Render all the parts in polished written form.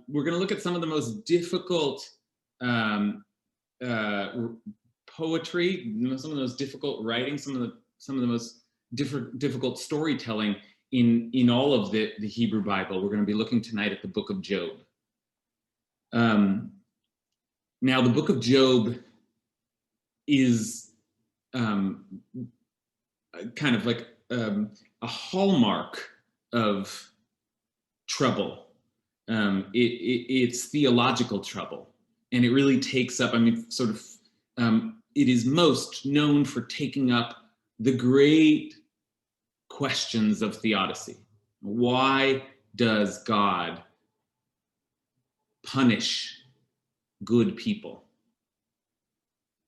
we're going to look at some of the most difficult poetry, some of those difficult writing, some of the most difficult storytelling in all of the Hebrew Bible. We're going to be looking tonight at the book of Job. Now, the book of Job is kind of like a hallmark of trouble. It's theological trouble, and it really takes up, it is most known for taking up the great questions of theodicy. Why does God punish good people?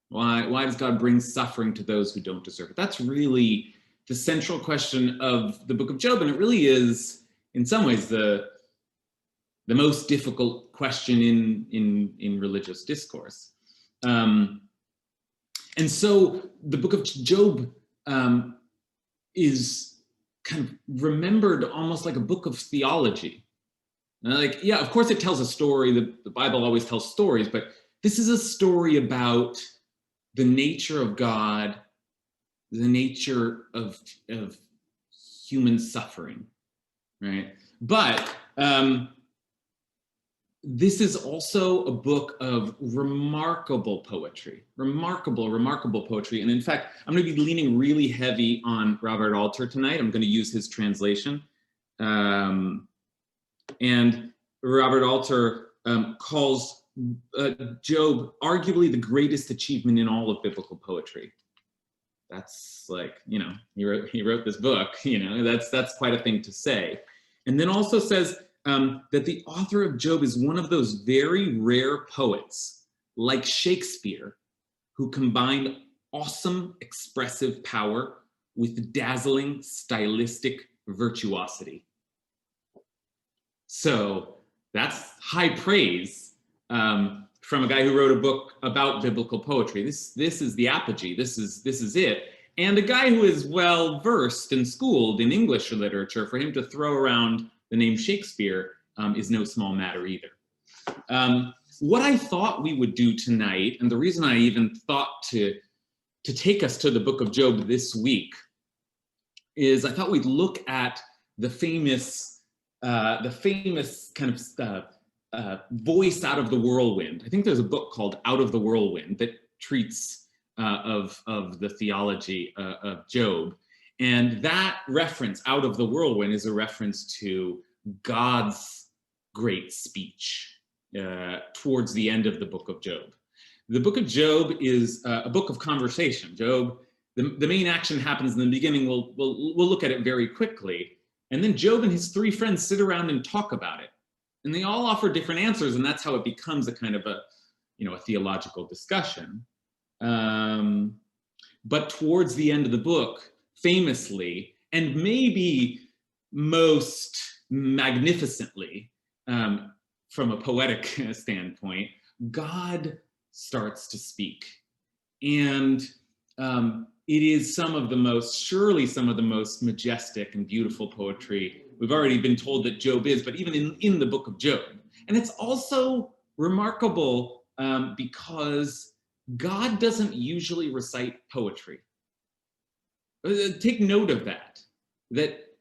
Why does God bring suffering to those who don't deserve it? That's really the central question of the book of Job, and it really is, in some ways, the most difficult question in religious discourse. And so the book of Job is kind of remembered almost like a book of theology. Yeah, of course it tells a story. The Bible always tells stories, but this is a story about the nature of God, the nature of human suffering, right? But this is also a book of remarkable poetry, remarkable poetry. And in fact, I'm going to be leaning really heavy on Robert Alter tonight. I'm going to use his translation. And Robert Alter calls Job arguably the greatest achievement in all of biblical poetry. That's like, he wrote this book, that's quite a thing to say. And then also says that the author of Job is one of those very rare poets, like Shakespeare, who combined awesome expressive power with dazzling stylistic virtuosity. So that's high praise from a guy who wrote a book about biblical poetry. This is the apogee. This is it. And a guy who is well versed and schooled in English literature, for him to throw around the name Shakespeare is no small matter either. What I thought we would do tonight, and the reason I even thought to take us to the book of Job this week, is I thought we'd look at the famous kind of voice out of the whirlwind. I think there's a book called Out of the Whirlwind that treats of the theology of Job. And that reference, out of the whirlwind, is a reference to God's great speech towards the end of the book of Job. The book of Job is a book of conversation. Job, the main action happens in the beginning. We'll look at it very quickly. And then Job and his three friends sit around and talk about it. And they all offer different answers, and that's how it becomes a kind of a theological discussion. But towards the end of the book, famously, and maybe most magnificently, from a poetic standpoint, God starts to speak. And it is surely some of the most majestic and beautiful poetry we've already been told that Job is, but even in the book of Job. And it's also remarkable because God doesn't usually recite poetry. Take note of that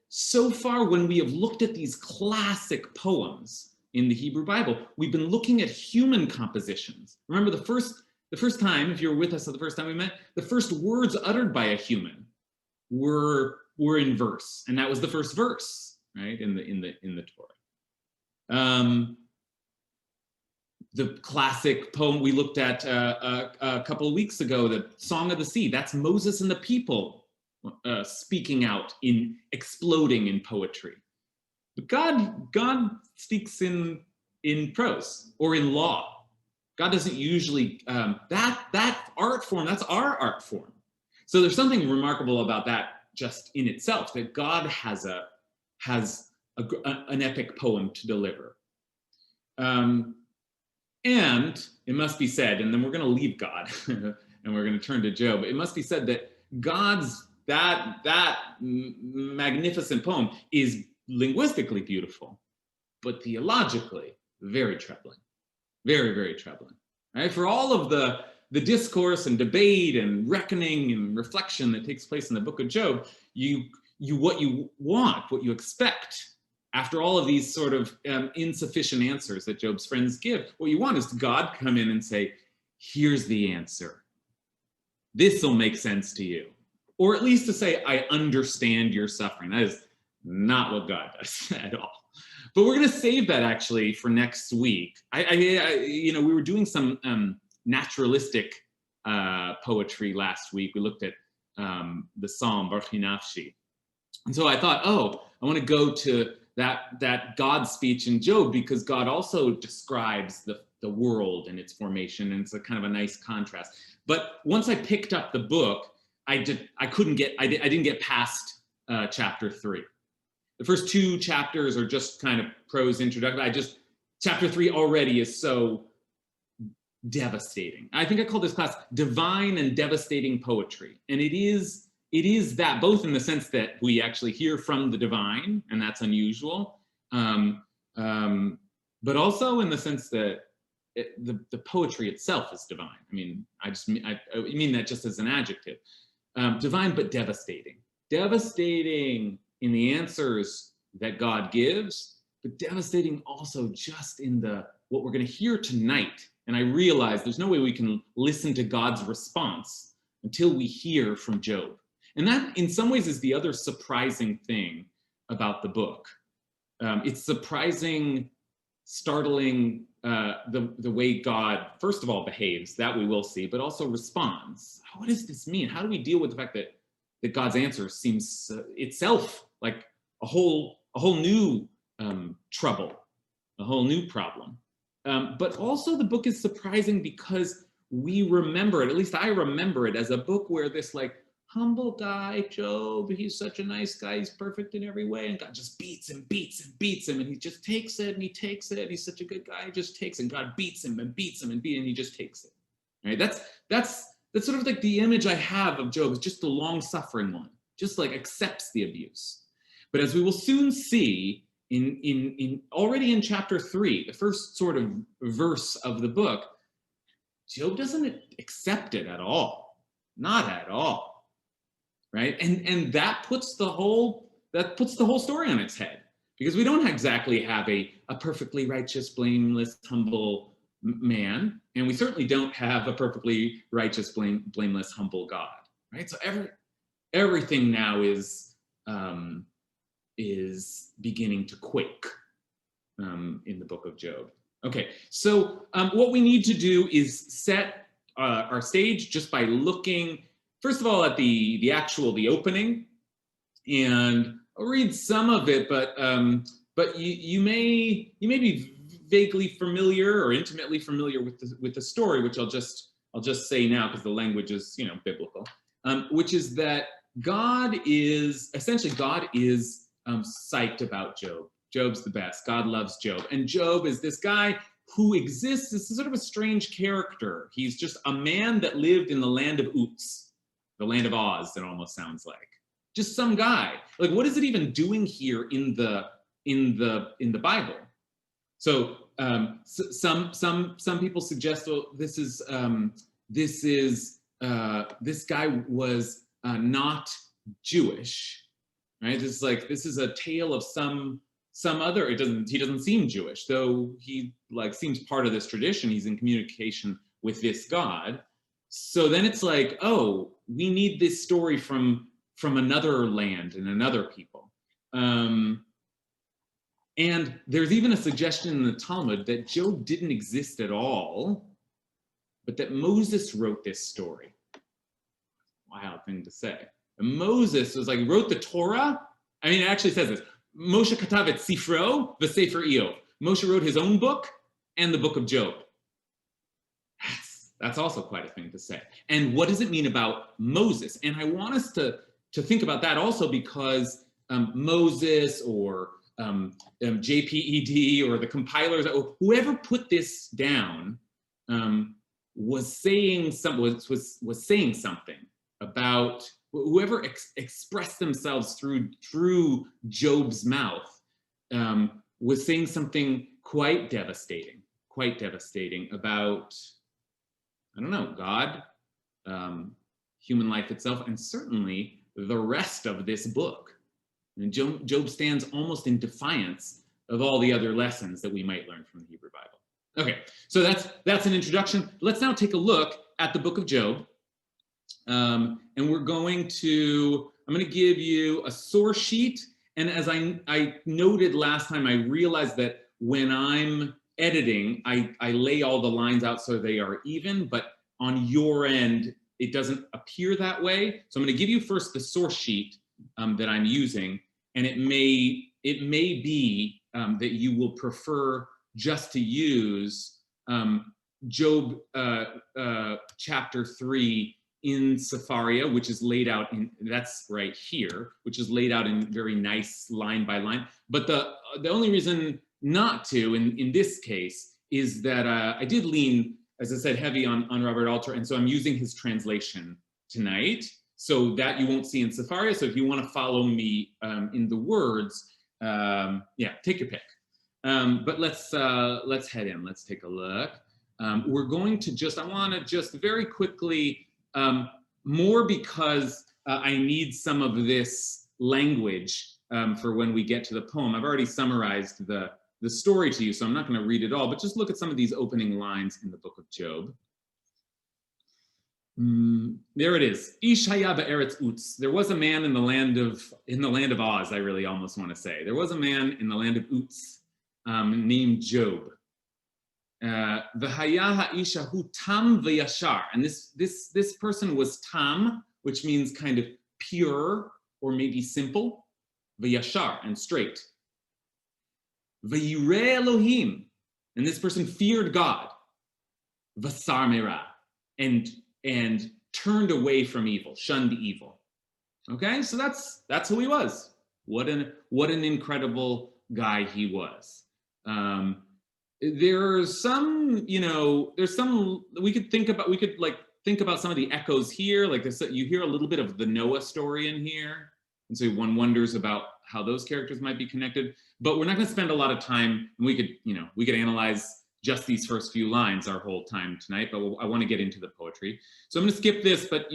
so far when we have looked at these classic poems in the Hebrew Bible, we've been looking at human compositions. Remember the first time, if you were with us the first time we met, the first words uttered by a human were in verse, and that was the first verse, right, in the Torah. The classic poem we looked at a couple of weeks ago, the Song of the Sea, that's Moses and the people speaking out, exploding in poetry. But God speaks in prose or in law. God doesn't usually, that art form, that's our art form. So there's something remarkable about that just in itself, that God has an epic poem to deliver. And it must be said, and then we're going to leave God and we're going to turn to Job. It must be said that God's, that magnificent poem is linguistically beautiful, but theologically, very troubling, very, very troubling, right? For all of the discourse and debate and reckoning and reflection that takes place in the book of Job, what you want, what you expect, after all of these sort of insufficient answers that Job's friends give, what you want is God come in and say, here's the answer. This will make sense to you. Or at least to say, I understand your suffering. That is not what God does at all. But we're going to save that actually for next week. We were doing some naturalistic poetry last week. We looked at the Psalm, Baruch Nafshi. And so I thought, I want to go to that God speech in Job, because God also describes the world and its formation, and it's a kind of a nice contrast. But once I picked up the book, I didn't get past chapter 3. The first 2 chapters are just kind of prose introduction. Chapter 3 already is so devastating. I think I call this class divine and devastating poetry. And it is that, both in the sense that we actually hear from the divine, and that's unusual, but also in the sense that the poetry itself is divine. I mean, I mean that just as an adjective. Divine but devastating. Devastating in the answers that God gives, but devastating also just in what we're going to hear tonight. And I realize there's no way we can listen to God's response until we hear from Job. And that, in some ways, is the other surprising thing about the book. It's surprising, startling, the way God, first of all, behaves, that we will see, but also responds. What does this mean? How do we deal with the fact that God's answer seems itself like a whole new trouble, a whole new problem? But also the book is surprising because we remember it, at least I remember it, as a book where this humble guy, Job, he's such a nice guy, he's perfect in every way, and God just beats him, and he just takes it, and he takes it, he's such a good guy, he just takes it, and God beats him, and he just takes it. Right? That's sort of like the image I have of Job, is just the long-suffering one, just accepts the abuse. But as we will soon see, in already in chapter 3, the first sort of verse of the book, Job doesn't accept it at all, not at all. Right, and that puts the whole story on its head, because we don't exactly have a perfectly righteous, blameless, humble man, and we certainly don't have a perfectly righteous, blameless, humble God. Right, so everything now is beginning to quake in the book of Job. Okay, so what we need to do is set our stage just by looking, first of all, at the opening, and I'll read some of it, but you may be vaguely familiar or intimately familiar with the story, which I'll just say now because the language is biblical, which is that God is psyched about Job. Job's the best. God loves Job, and Job is this guy who exists. This is sort of a strange character. He's just a man that lived in the land of Uz. The land of Oz, it almost sounds like. Just some guy. What is it even doing here in the Bible? So some people suggest, well, this guy was not Jewish, right? This is a tale of some other. He doesn't seem Jewish, though he seems part of this tradition. He's in communication with this God. So then it's we need this story from another land and another people. And there's even a suggestion in the Talmud that Job didn't exist at all, but that Moses wrote this story. Wild thing to say. And Moses was wrote the Torah. I mean, it actually says this. Moshe katav et sifro v'sefer Iyov. Moshe wrote his own book and the book of Job. That's also quite a thing to say. And what does it mean about Moses? And I want us to think about that also, because Moses or JPED or the compilers, or whoever put this down, was saying something about whoever expressed themselves through Job's mouth, was saying something quite devastating about, I don't know, God, human life itself, and certainly the rest of this book. And Job stands almost in defiance of all the other lessons that we might learn from the Hebrew Bible. Okay, so that's an introduction. Let's now take a look at the book of Job. And I'm going to give you a source sheet. And as I noted last time, I realized that when I'm editing, I lay all the lines out so they are even, but on your end, it doesn't appear that way. So I'm going to give you first the source sheet that I'm using, and it may be that you will prefer just to use Job chapter 3 in Sepharia, which is laid out in, that's right here, which is laid out in very nice line by line. But the only reason not to in this case is that I did lean, as I said, heavy on Robert Alter, and so I'm using his translation tonight, so that you won't see in Sepharia. So if you want to follow me in the words, yeah, take your pick. But let's head in. Let's take a look. We're going to I want to just very quickly, more because I need some of this language for when we get to the poem. I've already summarized the story to you, so I'm not going to read it all, but just look at some of these opening lines in the book of Job. There it is. Ish haya be'eretz Utz. There was a man in the land of Oz, I really almost want to say. There was a man in the land of Utz named Job. V'haya ha'isha hu tam v'yashar. And this person was tam, which means kind of pure or maybe simple. V'yashar, and straight. V'yireh Elohim. And this person feared God. V'sar merah. And turned away from evil, shunned evil. Okay, so that's who he was. What an incredible guy he was. There's some we could think about some of the echoes here. Like this, you hear a little bit of the Noah story in here, and so one wonders about how those characters might be connected. But we're not going to spend a lot of time. And we could analyze just these first few lines our whole time tonight, but I want to get into the poetry. So I'm going to skip this, but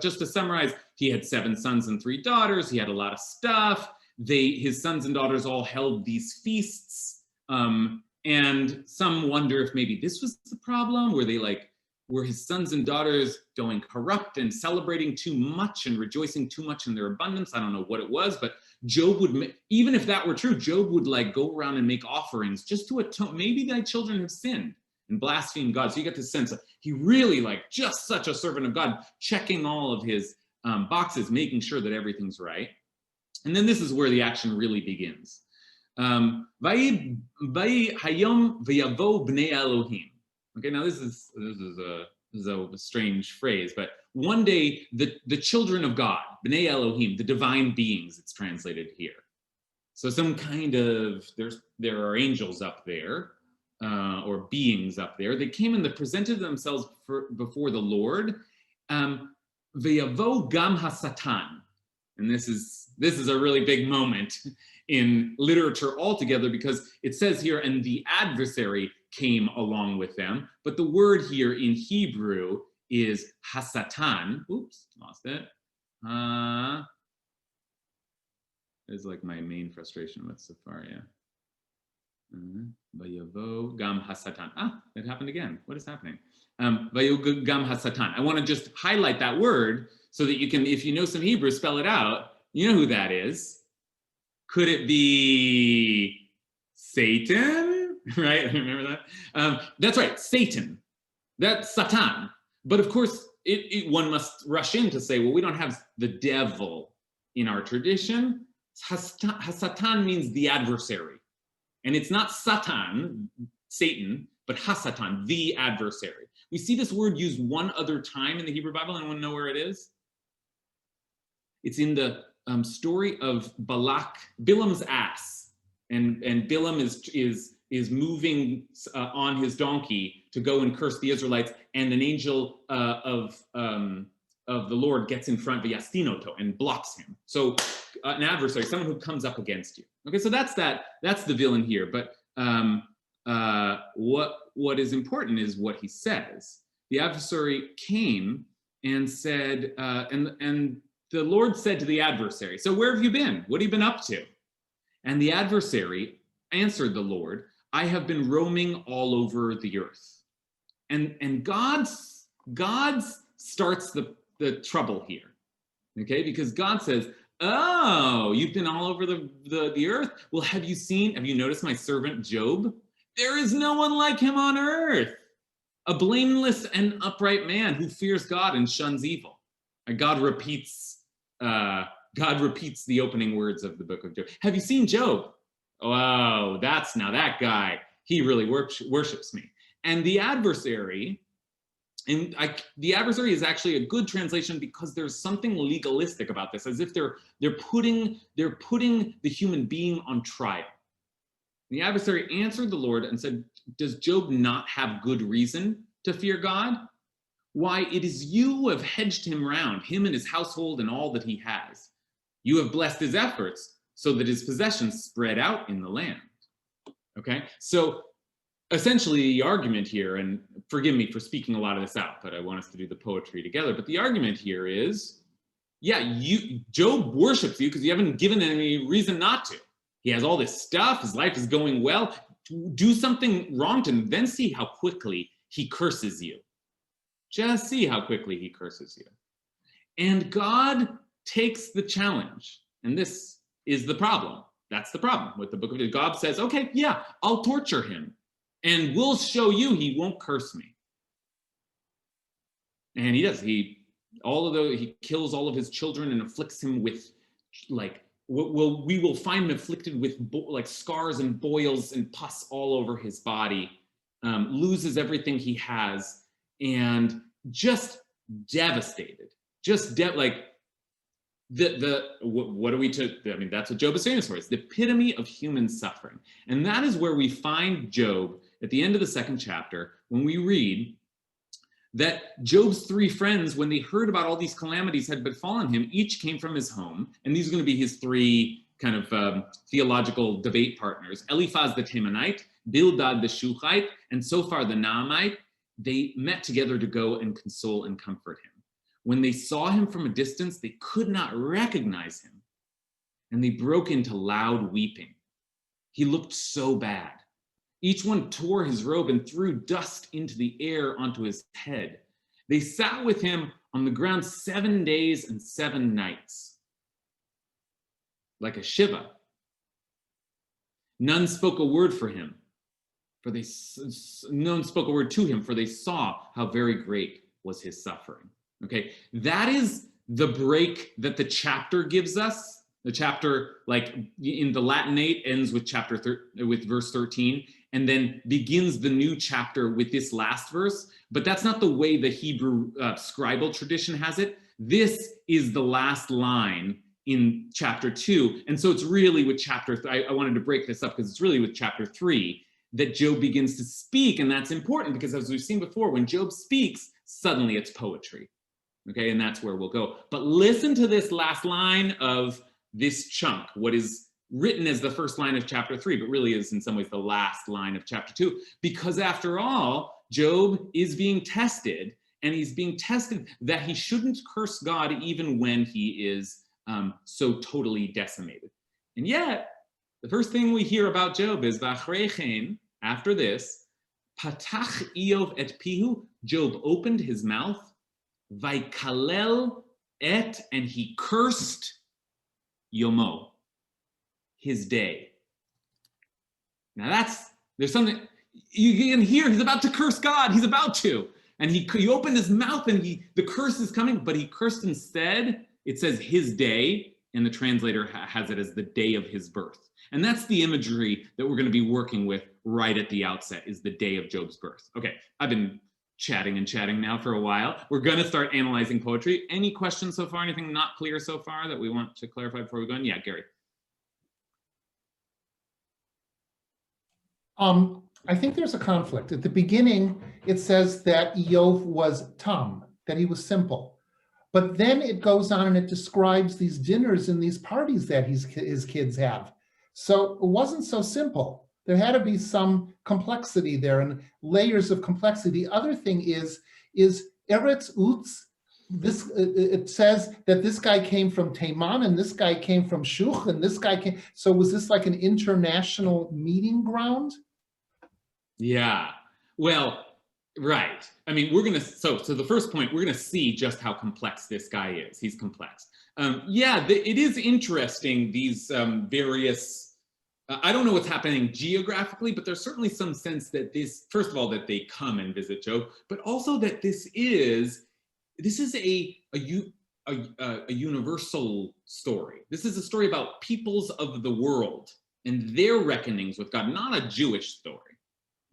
just to summarize, he had 7 sons and 3 daughters. He had a lot of stuff. His sons and daughters all held these feasts, and some wonder if maybe this was the problem. Were his sons and daughters going corrupt and celebrating too much and rejoicing too much in their abundance? I don't know what it was, but Job would, even if that were true, Job would go around and make offerings just to atone. Maybe thy children have sinned and blasphemed God. So you get this sense of he really just such a servant of God, checking all of his boxes, making sure that everything's right. And then this is where the action really begins. Vayi hayom v'yavo bnei Elohim. Okay, now this is a strange phrase, but one day the children of God, B'nai Elohim, the divine beings, it's translated here. So some kind of, there are angels up there, or beings up there. They came and they presented themselves before the Lord. V'yavo gam ha-satan. And this is a really big moment in literature altogether, because it says here, and the adversary came along with them. But the word here in Hebrew is hasatan. Oops, lost it. It's like my main frustration with Sepharia. Vayavo gam hasatan. It happened again. What is happening? Vayavo gam hasatan. I want to just highlight that word so that you can, if you know some Hebrew, spell it out. You know who that is. Could it be Satan? Right? Remember that? That's right, Satan. That's Satan. But of course, one must rush in to say, well, we don't have the devil in our tradition. Hasatan means the adversary. And it's not Satan, Satan, but Hasatan, the adversary. We see this word used one other time in the Hebrew Bible. Anyone know where it is? It's in the story of Bilam's ass. And Bilam is moving on his donkey to go and curse the Israelites, and an angel of the Lord gets in front of Yastinoto and blocks him. So an adversary, someone who comes up against you. Okay, so that's the villain here. But what is important is what he says. The adversary came and said, and the Lord said to the adversary, so where have you been? What have you been up to? And the adversary answered the Lord, I have been roaming all over the earth. And God starts the trouble here, okay? Because God says, oh, you've been all over the earth? Well, have you noticed my servant Job? There is no one like him on earth, a blameless and upright man who fears God and shuns evil. And God repeats the opening words of the book of Job. Have you seen Job? Oh, that's now that guy. He really worships me. And the adversary, the adversary is actually a good translation because there's something legalistic about this, as if they're putting the human being on trial. The adversary answered the Lord and said, does Job not have good reason to fear God? Why, it is you who have hedged him round, him and his household and all that he has. You have blessed his efforts so that his possessions spread out in the land. Okay, so essentially the argument here, and forgive me for speaking a lot of this out, but I want us to do the poetry together, but the argument here is, yeah, Job worships you because you haven't given him any reason not to. He has all this stuff, his life is going well. Do something wrong to him, then see how quickly he curses you. Just see how quickly he curses you. And God takes the challenge, and this is the problem. That's the problem with the book of Job. God says, okay, yeah, I'll torture him, and we'll show you he won't curse me. And he does. He kills all of his children and afflicts him with, like, we will find him afflicted with like scars and boils and pus all over his body, loses everything he has, and just devastated. What are we to? I mean, that's what Job is saying for us. The epitome of human suffering, and that is where we find Job at the end of the second chapter when we read that Job's three friends, when they heard about all these calamities had befallen him, each came from his home, and these are going to be his three kind of theological debate partners: Eliphaz the Temanite, Bildad the Shuhite, and Sophar the Naamite. They met together to go and console and comfort him. When they saw him from a distance, they could not recognize him, and they broke into loud weeping. He looked so bad. Each one tore his robe and threw dust into the air onto his head. They sat with him on the ground 7 days and 7 nights, like a shiva. None spoke a word for him, none spoke a word to him, for they saw how very great was his suffering. Okay, that is the break that the chapter gives us. The chapter, like in the Latinate, ends with with verse 13, and then begins the new chapter with this last verse. But that's not the way the Hebrew scribal tradition has it. This is the last line in chapter 2, and so it's really with chapter. I wanted to break this up because it's really with chapter 3 that Job begins to speak, and that's important because, as we've seen before, when Job speaks, suddenly it's poetry. Okay, and that's where we'll go. But listen to this last line of this chunk, what is written as the first line of chapter 3, but really is in some ways the last line of chapter 2, because after all, Job is being tested, and he's being tested that he shouldn't curse God even when he is so totally decimated. And yet, the first thing we hear about Job is, V'achreichen, after this, Patach Iyov et pihu, Job opened his mouth, Vaikalel et, and he cursed Yomo, his day. Now there's something, you can hear he's about to curse God, he's about to. And he opened his mouth and the curse is coming, but he cursed instead. It says his day, and the translator has it as the day of his birth. And that's the imagery that we're going to be working with right at the outset, is the day of Job's birth. Okay, I've been chatting now for a while. We're going to start analyzing poetry. Any questions so far? Anything not clear so far that we want to clarify before we go on? Yeah, Gary. I think there's a conflict. At the beginning, it says that Iyov was tam, that he was simple. But then it goes on and it describes these dinners and these parties that his kids have. So it wasn't so simple. There had to be some complexity there and layers of complexity. The other thing is Eretz Utz. This it says that this guy came from Taiman and this guy came from Shuch and this guy came. So was this like an international meeting ground? Yeah. Well, right. I mean, so the first point, we're gonna see just how complex this guy is. He's complex. Yeah, it is interesting, these various, I don't know what's happening geographically, but there's certainly some sense that this, first of all, that they come and visit Job, but also that this is a universal story. This is a story about peoples of the world and their reckonings with God, not a Jewish story.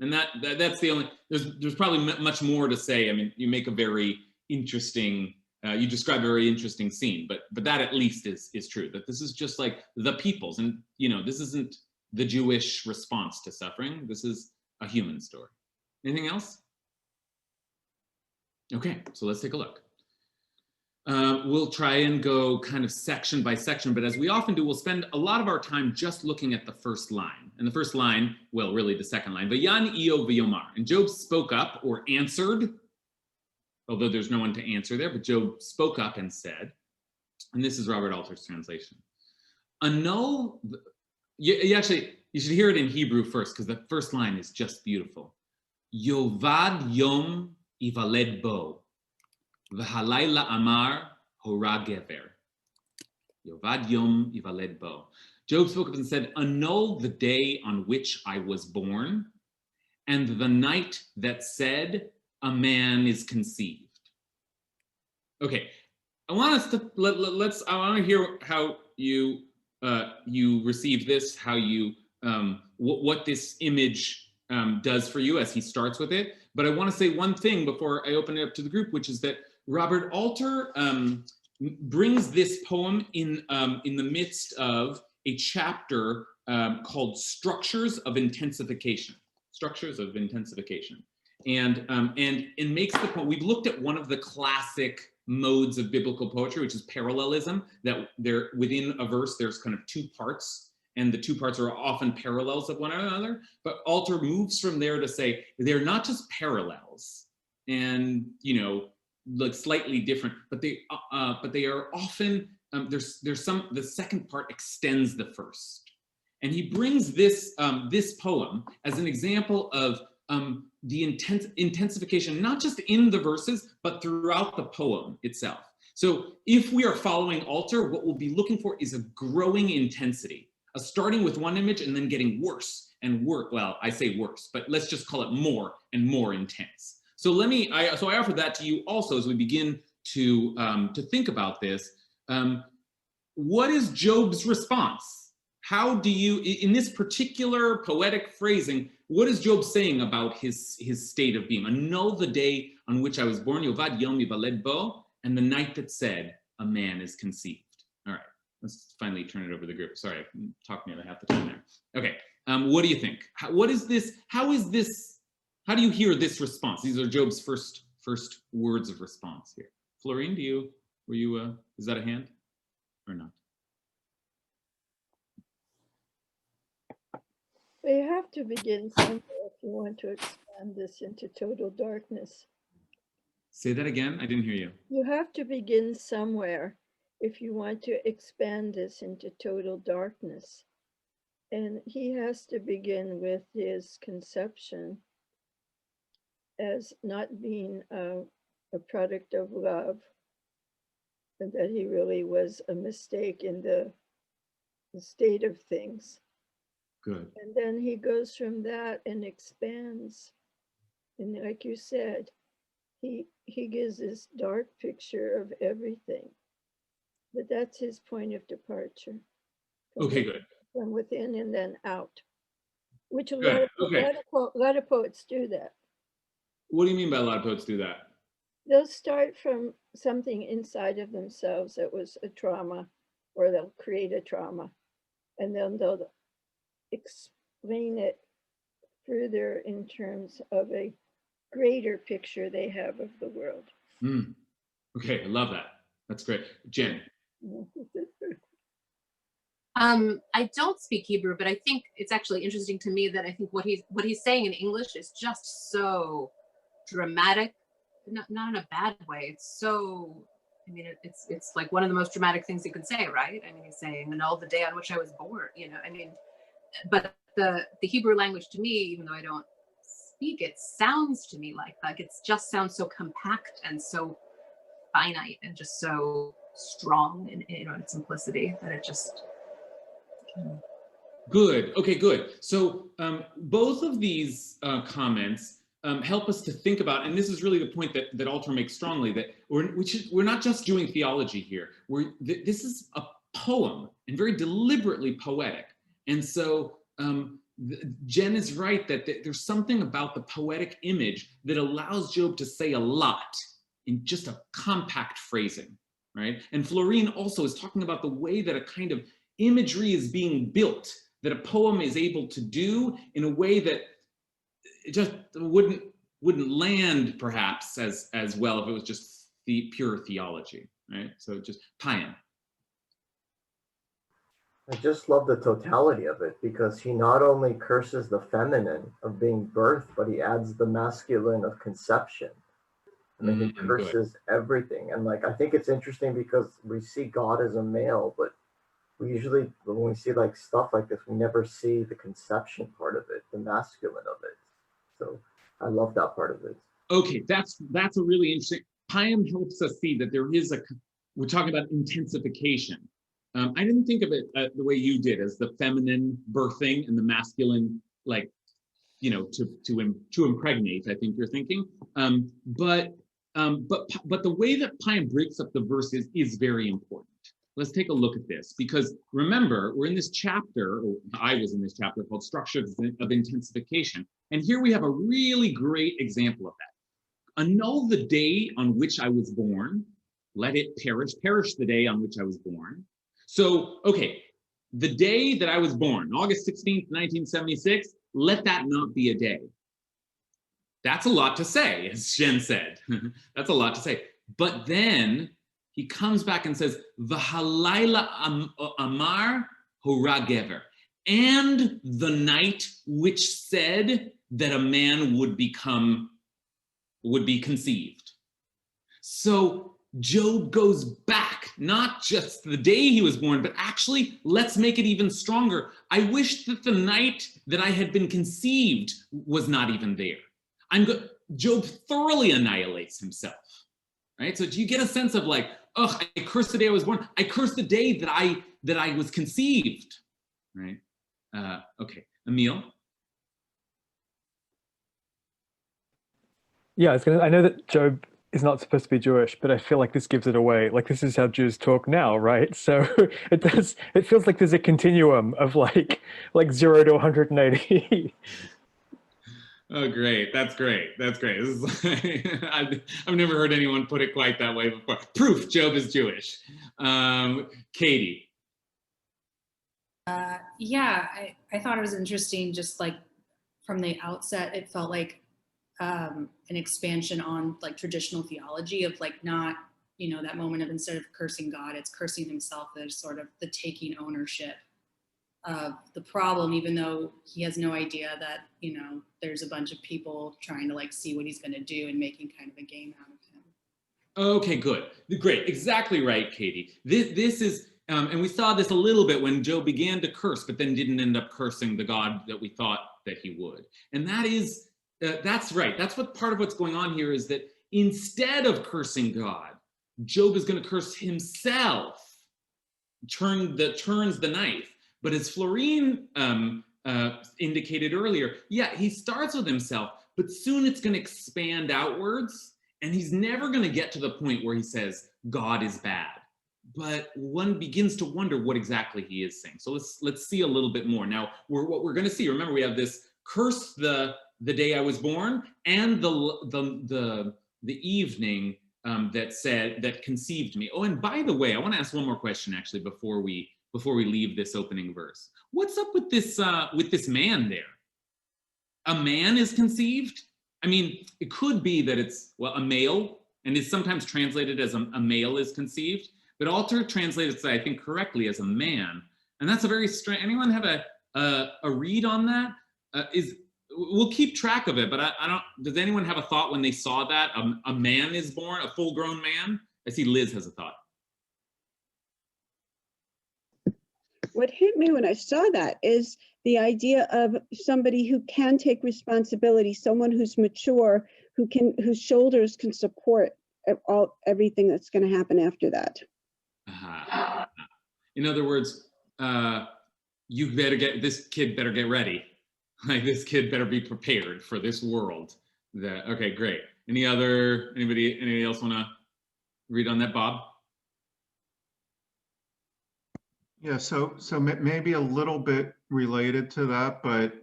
And that's the only, there's probably much more to say. I mean, you make a very interesting, you describe a very interesting scene, but that at least is true, that this is just like the peoples. And, this isn't the Jewish response to suffering. This is a human story. Anything else? Okay, so let's take a look. We'll try and go kind of section by section, but as we often do, we'll spend a lot of our time just looking at the first line. And the first line, well, really the second line, Vayan Iyov v'yomar. And Job spoke up or answered, although there's no one to answer there, but Job spoke up and said, and this is Robert Alter's translation, annul, you should hear it in Hebrew first, because the first line is just beautiful. Yovad yom ivaled bo. V'halayla amar hora gever. Yovad yom ivaled bo. Job spoke up and said, annul the day on which I was born, and the night that said, a man is conceived. Okay, I want us to, I want to hear how you received this, how you, what this image does for you as he starts with it. But I want to say one thing before I open it up to the group, which is that Robert Alter brings this poem in the midst of a chapter called Structures of Intensification. Structures of Intensification. And makes the point, we've looked at one of the classic modes of biblical poetry, which is parallelism, that there within a verse, there's kind of two parts, and the two parts are often parallels of one another. But Alter moves from there to say they're not just parallels and, like slightly different, but they are often, there's some, the second part extends the first. And he brings this, this poem as an example of the intensification, not just in the verses, but throughout the poem itself. So if we are following Alter, what we'll be looking for is a growing intensity, a starting with one image and then getting worse and worse. Well, I say worse, but let's just call it more and more intense. So I offer that to you also as we begin to think about this. What is Job's response? How do you, in this particular poetic phrasing, what is Job saying about his state of being? Annul the day on which I was born, Yovad yom yivaled bo, and the night that said, a man is conceived. All right, let's finally turn it over to the group. Sorry, I talked nearly half the time there. Okay, what do you think? What is this? How do you hear this response? These are Job's first words of response here. Florine, is that a hand or not? Well, you have to begin somewhere if you want to expand this into total darkness. Say that again, I didn't hear you. You have to begin somewhere if you want to expand this into total darkness. And he has to begin with his conception as not being a product of love, and that he really was a mistake in the state of things. Good. And then he goes from that and expands. And like you said, he gives this dark picture of everything. But that's his point of departure. Okay, good. From within and then out. Which a lot of poets do that. What do you mean by a lot of poets do that? They'll start from something inside of themselves that was a trauma, or they'll create a trauma. And then they'll explain it further in terms of a greater picture they have of the world. Okay, I love that. That's great. Jen. I don't speak Hebrew, but I think it's actually interesting to me that I think what he's saying in English is just so dramatic, not in a bad way. It's so, I mean, it's like one of the most dramatic things you can say, right? I mean, he's saying, "And all the day on which I was born," you know. I mean, but the Hebrew language to me, even though I don't speak it, sounds to me like it just sounds so compact and so finite and just so strong in, you know, its simplicity that it just. Good. Okay, good. So both of these comments help us to think about, and this is really the point that Alter makes strongly, that we're not just doing theology here. This is a poem and very deliberately poetic. And so Jen is right that there's something about the poetic image that allows Job to say a lot in just a compact phrasing, right? And Florine also is talking about the way that a kind of imagery is being built, that a poem is able to do in a way that it just wouldn't land perhaps as well if it was just the pure theology, right? So just Payam. I just love the totality of it, because he not only curses the feminine of being birthed, but he adds the masculine of conception. I mean, he curses everything. And like, I think it's interesting because we see God as a male, but we usually, when we see like stuff like this, we never see the conception part of it, the masculine of it. So I love that part of it. Okay, that's a really interesting. Payam helps us see that there is we're talking about intensification. I didn't think of it the way you did, as the feminine birthing and the masculine, like, you know, to impregnate, I think you're thinking. But the way that Payam breaks up the verses is very important. Let's take a look at this, because remember, we're in this chapter, or I was in this chapter called Structures of Intensification. And here we have a really great example of that. Annul the day on which I was born, let it perish the day on which I was born. So, okay, the day that I was born, August 16th, 1976, let that not be a day. That's a lot to say, as Jen said. That's a lot to say. But then he comes back and says, V'halayla amar hora gever, and the night which said that a man would be conceived. So Job goes back, not just the day he was born, but actually, let's make it even stronger. I wish that the night that I had been conceived was not even there. Job thoroughly annihilates himself, right? So do you get a sense of like, oh, I curse the day I was born. I curse the day that I was conceived, right? Okay, Emil. Yeah, I know that Job is not supposed to be Jewish, but I feel like this gives it away. Like, this is how Jews talk now, right? So it feels like there's a continuum of like 0 to 180. Oh, great. That's great. That's great. This is like, I've never heard anyone put it quite that way before. Proof Job is Jewish. Katie. Yeah, I thought it was interesting, just like from the outset, it felt like an expansion on like traditional theology of like not, you know, that moment of instead of cursing God, it's cursing himself. There's sort of the taking ownership of the problem, even though he has no idea that, you know, there's a bunch of people trying to like see what he's going to do and making kind of a game out of him. Okay, good. Great. Exactly right, Katie. This is, and we saw this a little bit when Job began to curse, but then didn't end up cursing the God that we thought that he would. And that is, that's right. That's what part of what's going on here is that instead of cursing God, Job is going to curse himself, turns the knife. But as Florine indicated earlier, yeah, he starts with himself, but soon it's going to expand outwards, and he's never going to get to the point where he says, God is bad. But one begins to wonder what exactly he is saying. So let's see a little bit more. Now, what we're going to see, remember, we have this curse the day I was born, and the evening that conceived me. Oh, and by the way, I want to ask one more question actually before we leave this opening verse. What's up with this man there? A man is conceived? I mean, it could be that it's, well, a male, and it's sometimes translated as a male is conceived, but Alter translated it, I think, correctly as a man. And that's a very strange, anyone have a read on that? We'll keep track of it, but I don't, does anyone have a thought when they saw that a man is born, a full grown man? I see Liz has a thought. What hit me when I saw that is the idea of somebody who can take responsibility, someone who's mature, whose shoulders can support everything that's going to happen after that. In other words, this kid better get ready. Like, this kid better be prepared for this world. Okay, great. Anybody else want to read on that, Bob? Yeah, so maybe a little bit related to that, but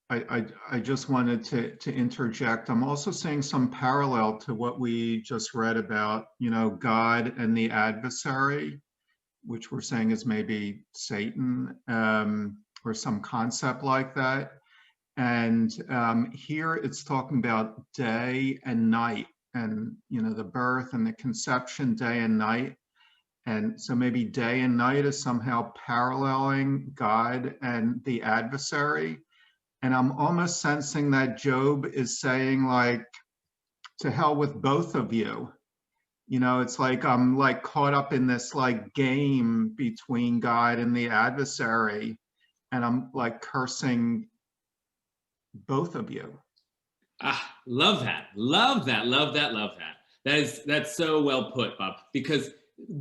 I just wanted to interject. I'm also seeing some parallel to what we just read about, God and the adversary, which we're saying is maybe Satan, or some concept like that. And here it's talking about day and night, and the birth and the conception, day and night. And so maybe day and night is somehow paralleling God and the adversary. And I'm almost sensing that Job is saying, like, to hell with both of you. It's like I'm like caught up in this like game between God and the adversary, and I'm like cursing both of you. Love that. Love that. Love that. Love that. That's so well put, Bob, because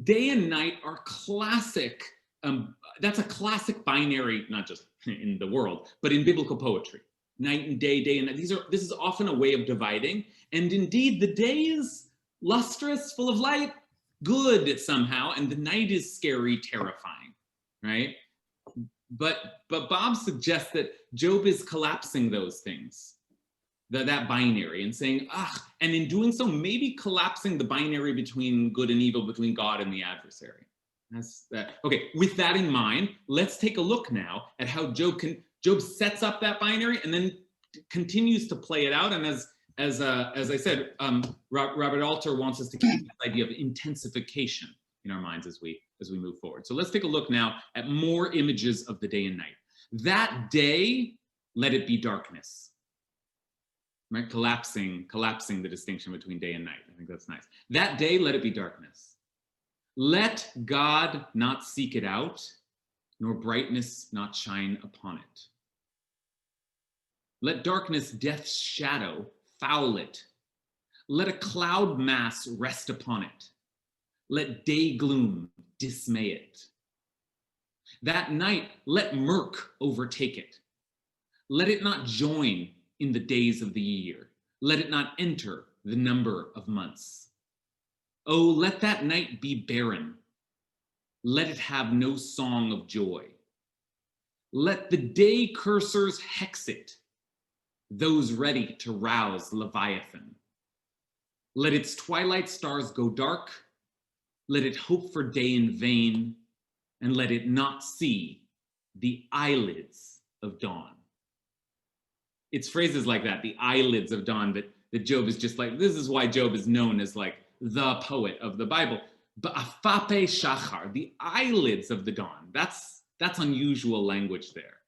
day and night are classic. That's a classic binary, not just in the world, but in biblical poetry. Night and day, day and night. This is often a way of dividing. And indeed, the day is lustrous, full of light, good somehow, and the night is scary, terrifying, right? But Bob suggests that Job is collapsing those things, that binary, and saying, and in doing so, maybe collapsing the binary between good and evil, between God and the adversary. That's that. Okay, with that in mind, let's take a look now at how Job sets up that binary and then continues to play it out. And as I said, Robert Alter wants us to keep this idea of intensification in our minds as we move forward. So let's take a look now at more images of the day and night. That day, let it be darkness. Right? Collapsing the distinction between day and night. I think that's nice. That day, let it be darkness. Let God not seek it out, nor brightness not shine upon it. Let darkness, death's shadow, foul it. Let a cloud mass rest upon it. Let day gloom dismay it. That night, let murk overtake it. Let it not join in the days of the year. Let it not enter the number of months. Oh, let that night be barren. Let it have no song of joy. Let the day cursors hex it, those ready to rouse Leviathan. Let its twilight stars go dark. Let it hope for day in vain, and let it not see the eyelids of dawn. It's phrases like that, the eyelids of dawn, that Job is just like, this is why Job is known as like the poet of the Bible. But afape shachar, the eyelids of the dawn, that's unusual language there.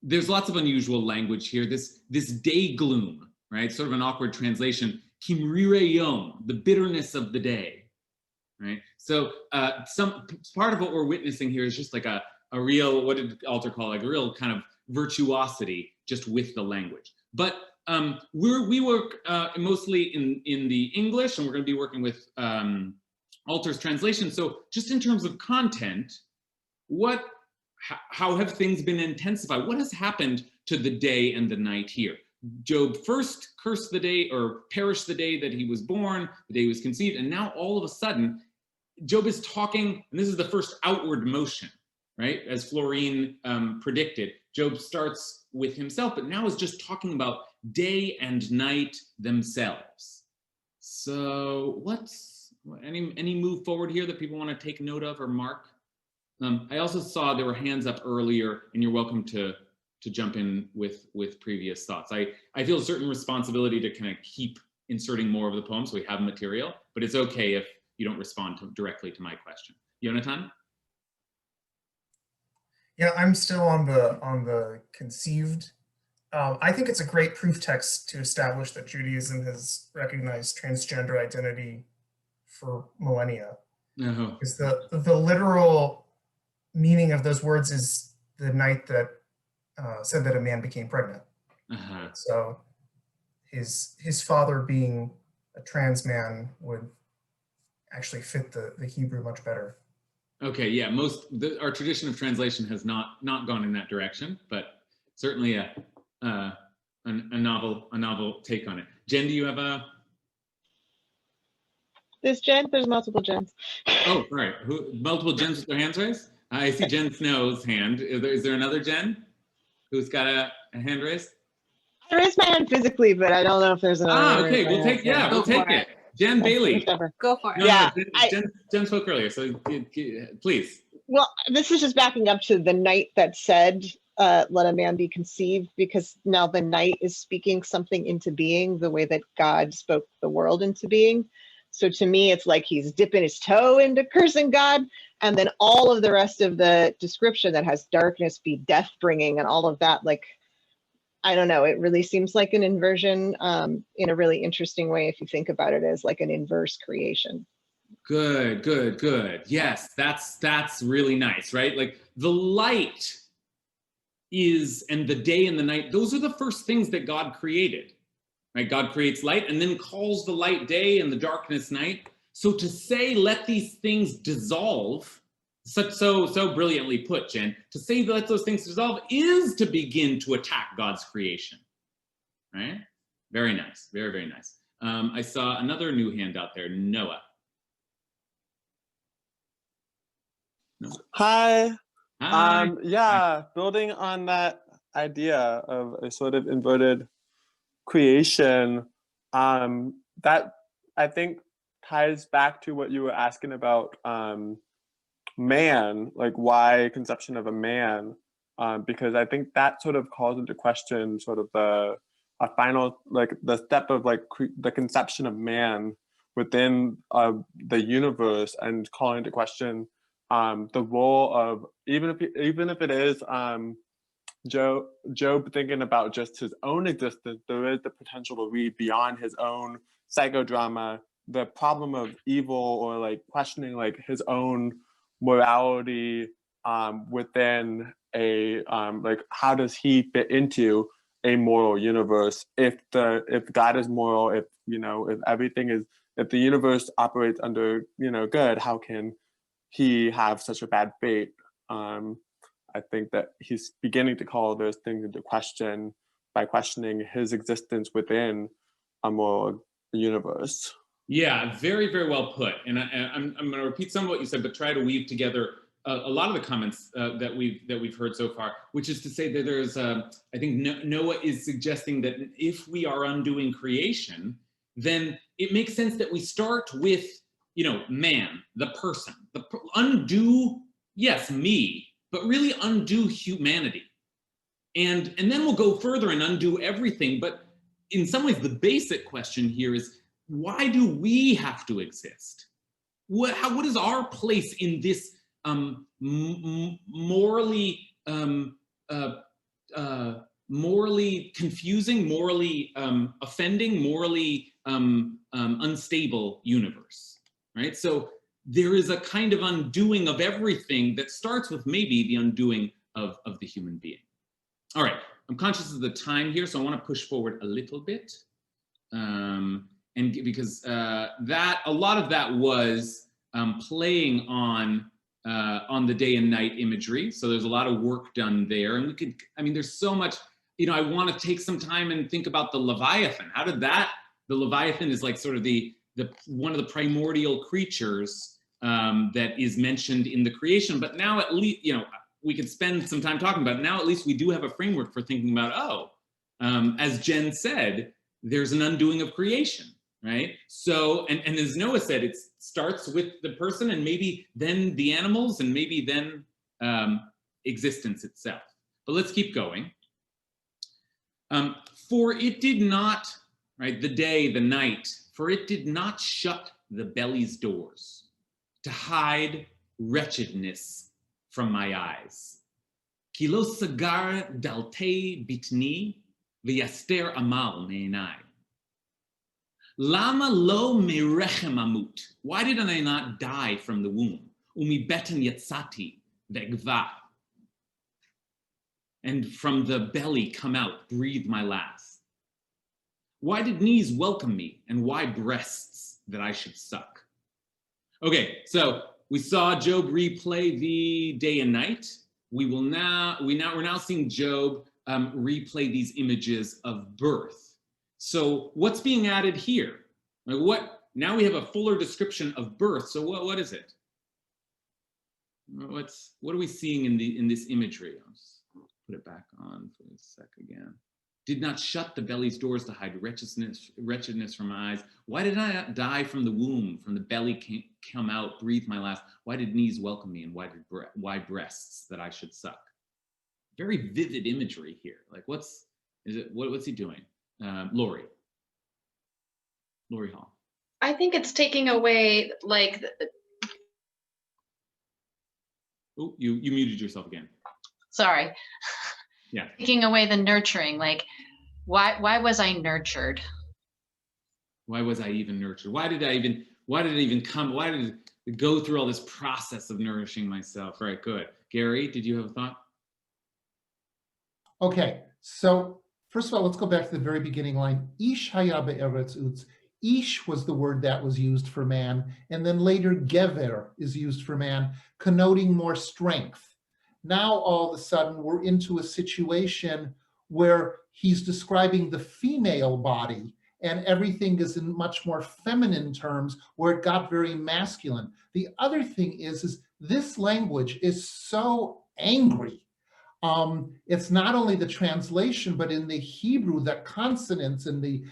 There's lots of unusual language here. This day gloom, right? Sort of an awkward translation. Kimrire yom, the bitterness of the day, right? So some part of what we're witnessing here is just like a real, what did Alter call, like a real kind of virtuosity just with the language. But we work mostly in the English, and we're going to be working with Alter's translation. So just in terms of content, how have things been intensified? What has happened to the day and the night here? Job first cursed the day, or perished the day that he was born, the day he was conceived, and now all of a sudden, Job is talking, and this is the first outward motion, right? As Florine predicted, Job starts with himself, but now is just talking about day and night themselves. So any move forward here that people want to take note of or mark? I also saw there were hands up earlier, and you're welcome to jump in with previous thoughts. I feel a certain responsibility to kind of keep inserting more of the poem so we have material, but it's okay if you don't respond directly to my question. Yonatan? Yeah, I'm still on the conceived. I think it's a great proof text to establish that Judaism has recognized transgender identity for millennia. Because the literal meaning of those words is the night that said that a man became pregnant. So his father being a trans man would actually fit the Hebrew much better. Okay, yeah, our tradition of translation has not gone in that direction, but certainly a novel take on it. Jen, do you have a? This Jen? There's multiple Jens. Oh, sorry. Multiple Jens with their hands raised? I see Jen Snow's hand. Is there another Jen who's got a hand raised? I raised my hand physically, but I don't know if there's another. Okay, we'll take it. Jen Bailey. Go for it. Yeah, Jen spoke earlier, so please. Well, this is just backing up to the night that said, let a man be conceived, because now the night is speaking something into being the way that God spoke the world into being. So to me, it's like he's dipping his toe into cursing God. And then all of the rest of the description that has darkness be death bringing and all of that, like, I don't know, it really seems like an inversion in a really interesting way if you think about it as like an inverse creation. Good. Yes, that's really nice, right? Like the light and the day and the night, those are the first things that God created, right? God creates light and then calls the light day and the darkness night. So to say, let these things dissolve, so brilliantly put, Jen, to say let those things dissolve is to begin to attack God's creation, right? Very nice, very nice. I saw another new hand out there, Noah. No. Hi. Yeah, building on that idea of a sort of inverted creation, that I think ties back to what you were asking about man, like why conception of a man, because I think that sort of calls into question sort of the final, like the step of like the conception of man within the universe, and calling into question the role of, even if it is Job thinking about just his own existence, there is the potential to read beyond his own psychodrama, the problem of evil, or like questioning like his own morality within a like how does he fit into a moral universe? If God is moral, if everything is, if the universe operates under good, how can he have such a bad fate? I think that he's beginning to call those things into question by questioning his existence within a moral universe. Yeah, very well put. And I'm going to repeat some of what you said, but try to weave together a lot of the comments that we've heard so far, which is to say that there's I think Noah is suggesting that if we are undoing creation, then it makes sense that we start with man, the person, undo, yes, me, but really undo humanity. And then we'll go further and undo everything. But in some ways, the basic question here is, why do we have to exist? What is our place in this morally confusing, morally offending, morally unstable universe, right? So there is a kind of undoing of everything that starts with maybe the undoing of the human being. All right, I'm conscious of the time here, so I want to push forward a little bit. And because that a lot of that was playing on the day and night imagery. So there's a lot of work done there. And there's so much, I want to take some time and think about the Leviathan. How did the Leviathan is like sort of the one of the primordial creatures that is mentioned in the creation. But now at least, we could spend some time talking about it. Now at least we do have a framework for thinking about, as Jen said, there's an undoing of creation, right? So, and as Noah said, it starts with the person and maybe then the animals and maybe then existence itself. But let's keep going. For it did not, right, the day, the night, for it did not shut the belly's doors to hide wretchedness from my eyes. Ki lo sagar daltei bitni v'yaster amal me'enai. Lama lo merechem amut. Why did I not die from the womb? Umi beten yatsati ve'gva. And from the belly come out, breathe my last. Why did knees welcome me, and why breasts that I should suck? Okay, so we saw Job replay the day and night. We're now seeing Job replay these images of birth. So what's being added here? Like now we have a fuller description of birth. So what is it? What are we seeing in this imagery? I'll just put it back on for a sec again. Did not shut the belly's doors to hide wretchedness from my eyes. Why did I not die from the womb, from the belly come out, breathe my last? Why did knees welcome me, and why breasts that I should suck? Very vivid imagery here. Like what's he doing? Lori Hall. I think it's taking away like. Oh, you muted yourself again. Sorry. Yeah. Taking away the nurturing, like why was I nurtured? Why was I even nurtured? Why did it even come? Why did it go through all this process of nourishing myself? Right, good. Gary, did you have a thought? Okay, so first of all, let's go back to the very beginning line. Ish haya be'eretz utz. Ish was the word that was used for man, and then later gever is used for man, connoting more strength. Now, all of a sudden, we're into a situation where he's describing the female body, and everything is in much more feminine terms, where it got very masculine. The other thing is this language is so angry. It's not only the translation, but in the Hebrew, the consonants and the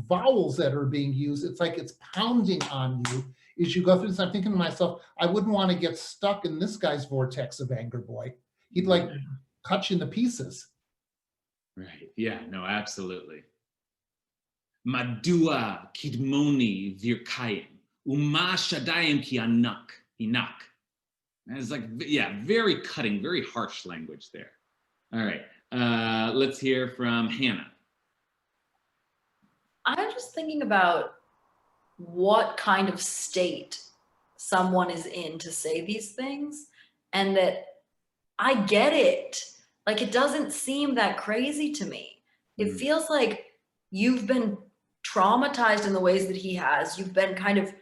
vowels that are being used, it's like it's pounding on you as you go through this. I'm thinking to myself, I wouldn't want to get stuck in this guy's vortex of anger, boy. He'd like cut you into pieces. Right. Yeah. No. Absolutely. Madua kidmoni virkayim uma shadayim ki inak. It's like, yeah, very cutting, very harsh language there. All right, let's hear from Hannah. I'm just thinking about what kind of state someone is in to say these things, and that I get it. Like, it doesn't seem that crazy to me. It feels like you've been traumatized in the ways that he has. You've been kind of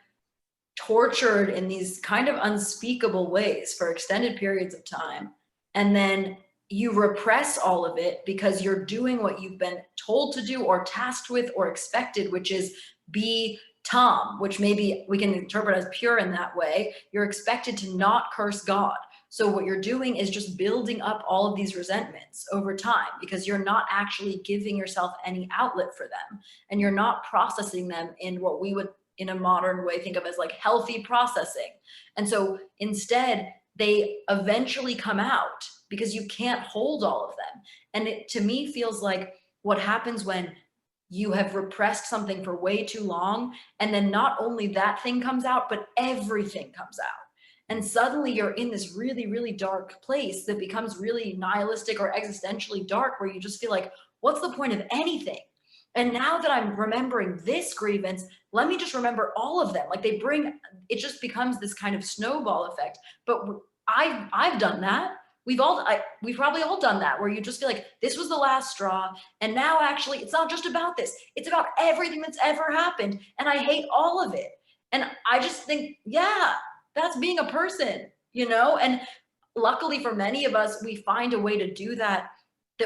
tortured in these kind of unspeakable ways for extended periods of time. And then you repress all of it because you're doing what you've been told to do or tasked with or expected, which is be Tom, which maybe we can interpret as pure in that way. You're expected to not curse God. So what you're doing is just building up all of these resentments over time because you're not actually giving yourself any outlet for them. And you're not processing them in what we would in a modern way think of as like healthy processing. And so instead they eventually come out because you can't hold all of them. And it to me feels like what happens when you have repressed something for way too long, and then not only that thing comes out, but everything comes out. And suddenly you're in this really, really dark place that becomes really nihilistic or existentially dark, where you just feel like, what's the point of anything? And now that I'm remembering this grievance, let me just remember all of them. Like it just becomes this kind of snowball effect. But I've done that. We've probably all done that, where you just feel like this was the last straw. And now actually it's not just about this. It's about everything that's ever happened. And I hate all of it. And I just think, yeah, that's being a person, And luckily for many of us, we find a way to do that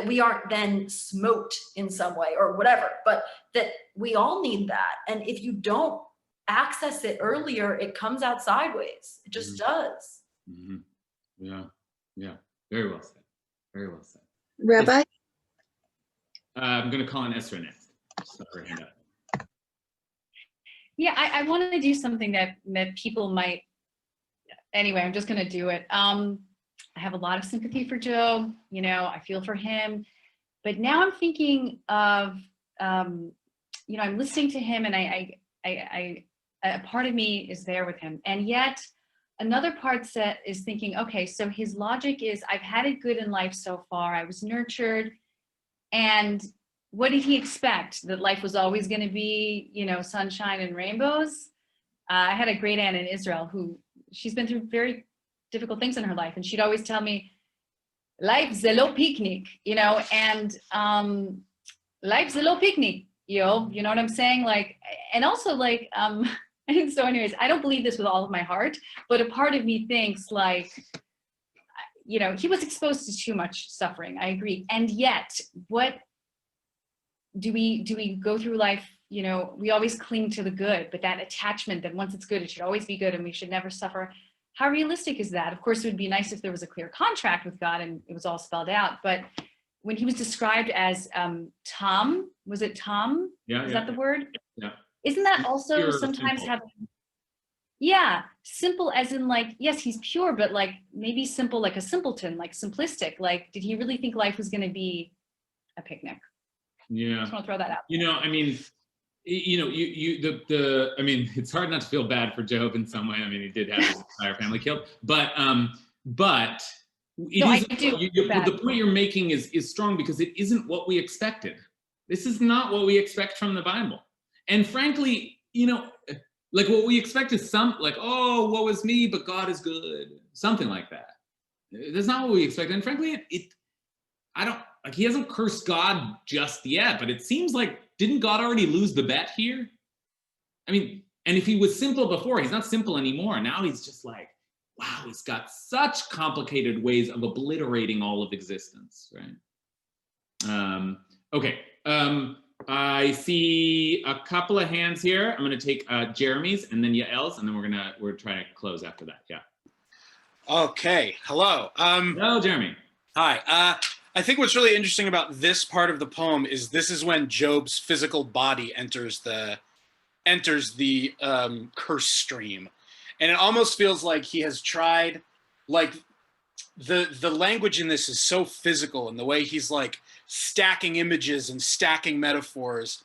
we aren't then smoked in some way or whatever, but that we all need that. And if you don't access it earlier, it comes out sideways. It just does. Mm-hmm. Yeah. Very well said. Very well said. Rabbi? I'm going to call on Esther next. Just her hand up. Yeah, I want to do something that people might, anyway, I'm just going to do it. I have a lot of sympathy for Job, I feel for him, but now I'm thinking of, I'm listening to him, and I a part of me is there with him. And yet another part set is thinking, okay, so his logic is, I've had it good in life so far. I was nurtured. And what did he expect? That life was always going to be, you know, sunshine and rainbows? I had a great aunt in Israel who, she's been through very difficult things in her life. And she'd always tell me, life's a low picnic, you know, and life's a low picnic, you know what I'm saying? Like, and also like, so anyways, I don't believe this with all of my heart, but a part of me thinks like, you know, he was exposed to too much suffering. I agree. And yet, what do we go through life? You know, we always cling to the good, but that attachment that once it's good, it should always be good and we should never suffer. How realistic is that? Of course, it would be nice if there was a clear contract with God and it was all spelled out. But when he was described as Tom, was it Tom? Yeah. Is that the word? Yeah. Isn't that also Pure, sometimes simple. having, yeah, simple as in like, yes, he's pure, but like maybe simple, like a simpleton, like simplistic. Like, did he really think life was going to be a picnic? Yeah. I just want to throw that out. You know, I mean, you know, I mean, it's hard not to feel bad for Job in some way. I mean, he did have his entire family killed, but the point you're making is strong because it isn't what we expected. This is not what we expect from the Bible. And frankly, you know, like what we expect is like, oh, woe is me, but God is good. Something like that. That's not what we expect. And frankly, I don't, like, he hasn't cursed God just yet, but it seems like, didn't God already lose the bet here? I mean, and if he was simple before, he's not simple anymore. Now he's just like, wow, he's got such complicated ways of obliterating all of existence, right? Okay, I see a couple of hands here. I'm gonna take Jeremy's and then Yael's, and then we're trying to close after that, yeah. Okay, hello. Hello, Jeremy. Hi. I think what's really interesting about this part of the poem is this is when Job's physical body enters the curse stream. And it almost feels like he has tried, like the language in this is so physical, and the way he's like stacking images and stacking metaphors.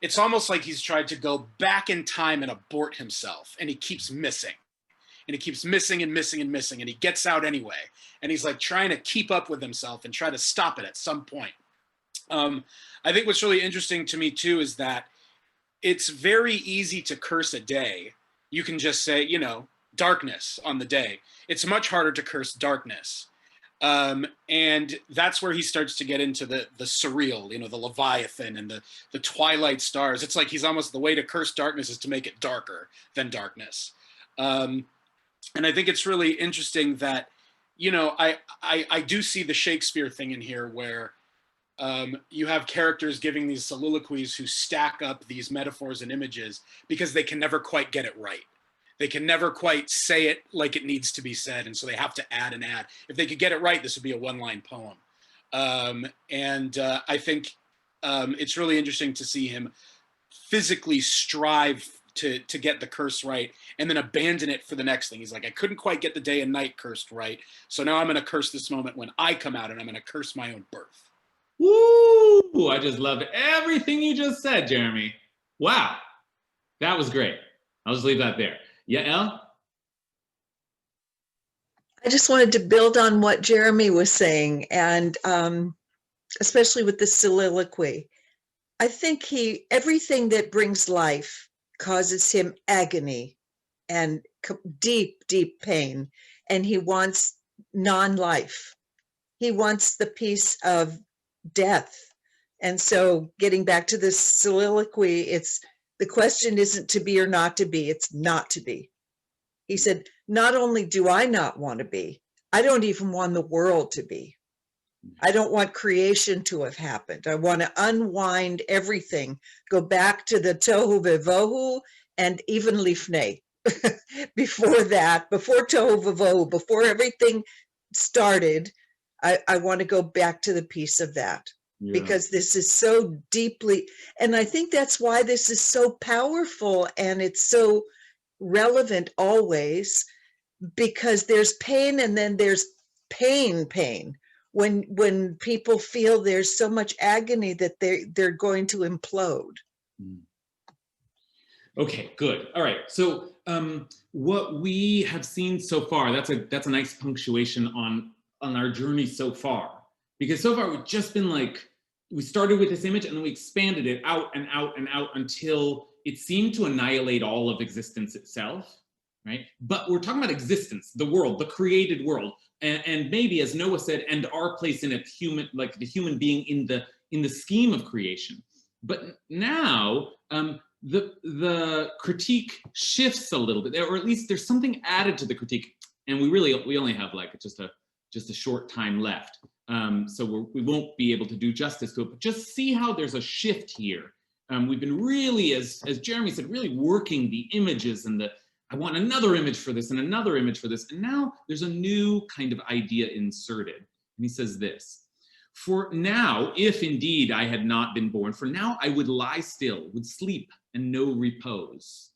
It's almost like he's tried to go back in time and abort himself, and he keeps missing. And he keeps missing and missing and missing, and he gets out anyway. And he's like trying to keep up with himself and try to stop it at some point. I think what's really interesting to me too is that it's very easy to curse a day. You can just say, you know, darkness on the day. It's much harder to curse darkness. And that's where he starts to get into the surreal, you know, the Leviathan and the twilight stars. It's like he's almost, the way to curse darkness is to make it darker than darkness. And I think it's really interesting that, you know, I do see the Shakespeare thing in here where you have characters giving these soliloquies who stack up these metaphors and images because they can never quite get it right. They can never quite say it like it needs to be said, and so they have to add and add. If they could get it right, this would be a one-line poem. I think it's really interesting to see him physically strive to get the curse right and then abandon it for the next thing. He's like, I couldn't quite get the day and night cursed right, so now I'm going to curse this moment when I come out, and I'm going to curse my own birth. Woo! I just love everything you just said, Jeremy. Wow, that was great. I'll just leave that there. Yael? I just wanted to build on what Jeremy was saying, and especially with the soliloquy. I think everything that brings life causes him agony and deep, deep pain, and he wants non-life. He wants the peace of death. And so getting back to this soliloquy, the question isn't to be or not to be, it's not to be. He said, not only do I not want to be, I don't even want the world to be. I don't want creation to have happened. I want to unwind everything, go back to the tohu vavohu and even lifnei. Before that, before tohu vavohu, before everything started, I want to go back to the peace of that. Yeah. Because this is so deeply, and I think that's why this is so powerful and it's so relevant always, because there's pain and then there's pain. When people feel there's so much agony that they're going to implode. Okay, good. All right. So what we have seen so far, that's a nice punctuation on our journey so far. Because so far we've just been like, we started with this image and then we expanded it out and out and out until it seemed to annihilate all of existence itself, right? But we're talking about existence, the world, the created world. And maybe, as Noah said, and our place in it, human, like the human being in the scheme of creation. But now the critique shifts a little bit, or at least there's something added to the critique. And we only have like just a short time left. So we won't be able to do justice to it, but just see how there's a shift here. We've been really, as Jeremy said, really working the images and I want another image for this and another image for this. And now there's a new kind of idea inserted. And he says this: for now, if indeed I had not been born, for now I would lie still, would sleep and no repose.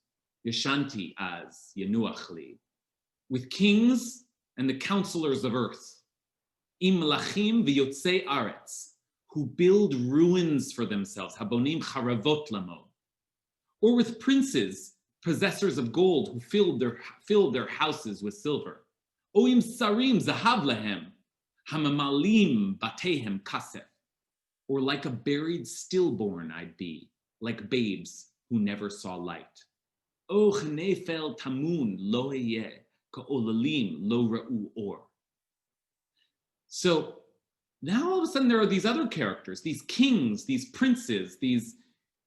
Yashanti az yenuachli, with kings and the counselors of earth. Im lachim v'yotzei aretz, who build ruins for themselves, habonim charavot lamo, or with princes, possessors of gold, who filled their houses with silver. Oim sarim zahav lehem, hamamalim batehem kasef, or like a buried stillborn I'd be, like babes who never saw light. O chnefel tamun lo yeh, ka'olalim lo ra'u or. So now all of a sudden there are these other characters, these kings, these princes,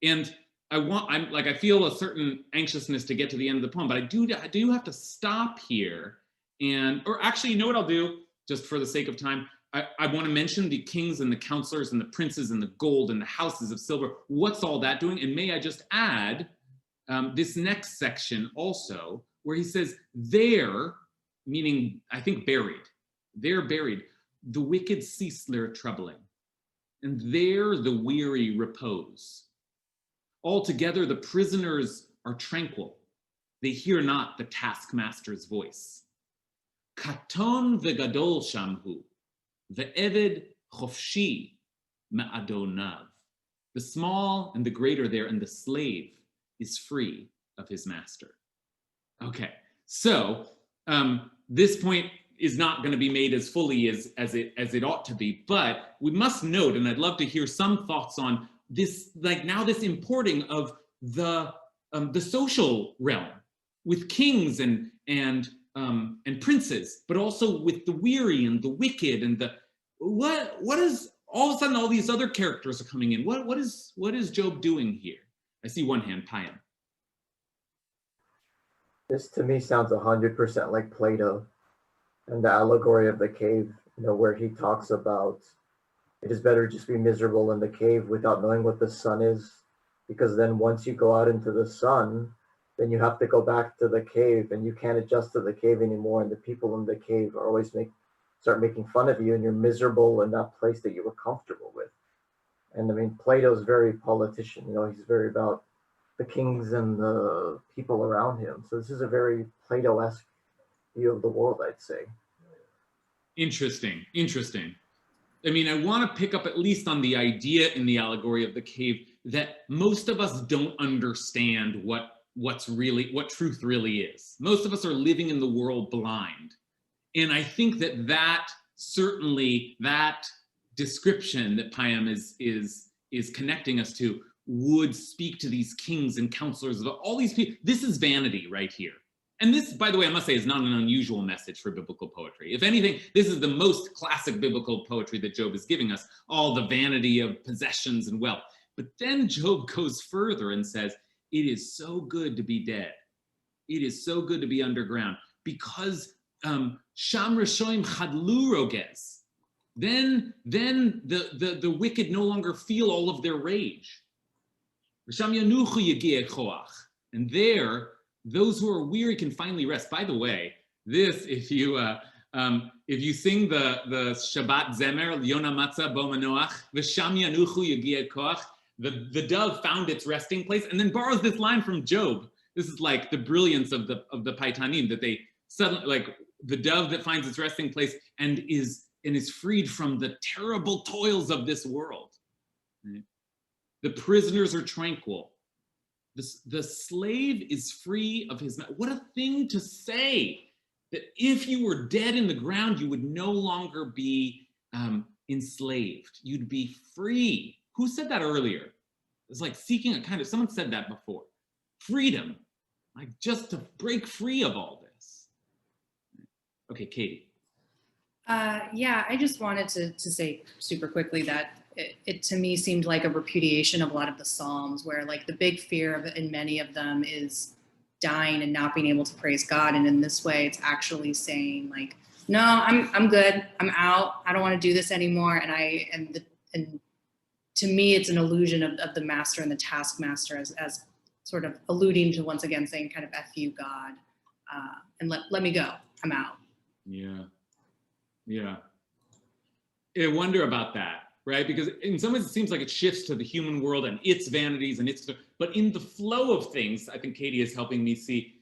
and I feel a certain anxiousness to get to the end of the poem, but I do have to stop here or actually, you know what I'll do, just for the sake of time, I want to mention the kings and the counselors and the princes and the gold and the houses of silver. What's all that doing? And may I just add this next section also, where he says, there, meaning I think buried, they're buried. The wicked cease their troubling, and there the weary repose. Altogether the prisoners are tranquil. They hear not the taskmaster's voice. Katon v'gadol shamhu, ve'eved chofshi ma'adonav. The small and the greater there, and the slave is free of his master. Okay, so this point is not going to be made as fully as it ought to be, but we must note, and I'd love to hear some thoughts on this, like now this importing of the social realm with kings and princes, but also with the weary and the wicked and what is all of a sudden all these other characters are coming in. What is Job doing here? I see one hand, Payam. This to me sounds 100% like Plato and the allegory of the cave, where he talks about it is better just be miserable in the cave without knowing what the sun is, because then once you go out into the sun, then you have to go back to the cave and you can't adjust to the cave anymore, and the people in the cave are always start making fun of you, and you're miserable in that place that you were comfortable with. And I mean, Plato's very politician, he's very about the kings and the people around him. So this is a very Plato-esque view of the world, I'd say. Interesting. I mean, I want to pick up at least on the idea in the allegory of the cave that most of us don't understand what truth really is. Most of us are living in the world blind. And I think that certainly that description that Payam is connecting us to would speak to these kings and counselors of all these people. This is vanity right here. And this, by the way, I must say, is not an unusual message for biblical poetry. If anything, this is the most classic biblical poetry that Job is giving us, all the vanity of possessions and wealth. But then Job goes further and says, it is so good to be dead. It is so good to be underground, because Sham Rishoim Chadlu Rogez. Then the wicked no longer feel all of their rage. And there, those who are weary can finally rest. By the way, this, if you sing the Shabbat Zemer, Yona Matzah Bo Manoach, V'sham Yanuchu Yagia Koach, the dove found its resting place, and then borrows this line from Job. This is like the brilliance of the Paitanim, that they suddenly, like the dove that finds its resting place and is freed from the terrible toils of this world. Right? The prisoners are tranquil. the slave is free of his, what a thing to say, that if you were dead in the ground, you would no longer be enslaved. You'd be free. Who said that earlier? It's like seeking a kind of, someone said that before. Freedom, like just to break free of all this. Okay, Katie. Yeah, I just wanted to say super quickly that it to me seemed like a repudiation of a lot of the Psalms, where like the big fear of in many of them is dying and not being able to praise God. And in this way, it's actually saying like, no, I'm good. I'm out. I don't want to do this anymore. And to me, it's an illusion of the master and the taskmaster as sort of alluding to, once again, saying kind of F you, God, and let me go. I'm out. Yeah. Yeah. I wonder about that, right? Because in some ways it seems like it shifts to the human world and its vanities and its, but in the flow of things, I think Katie is helping me see,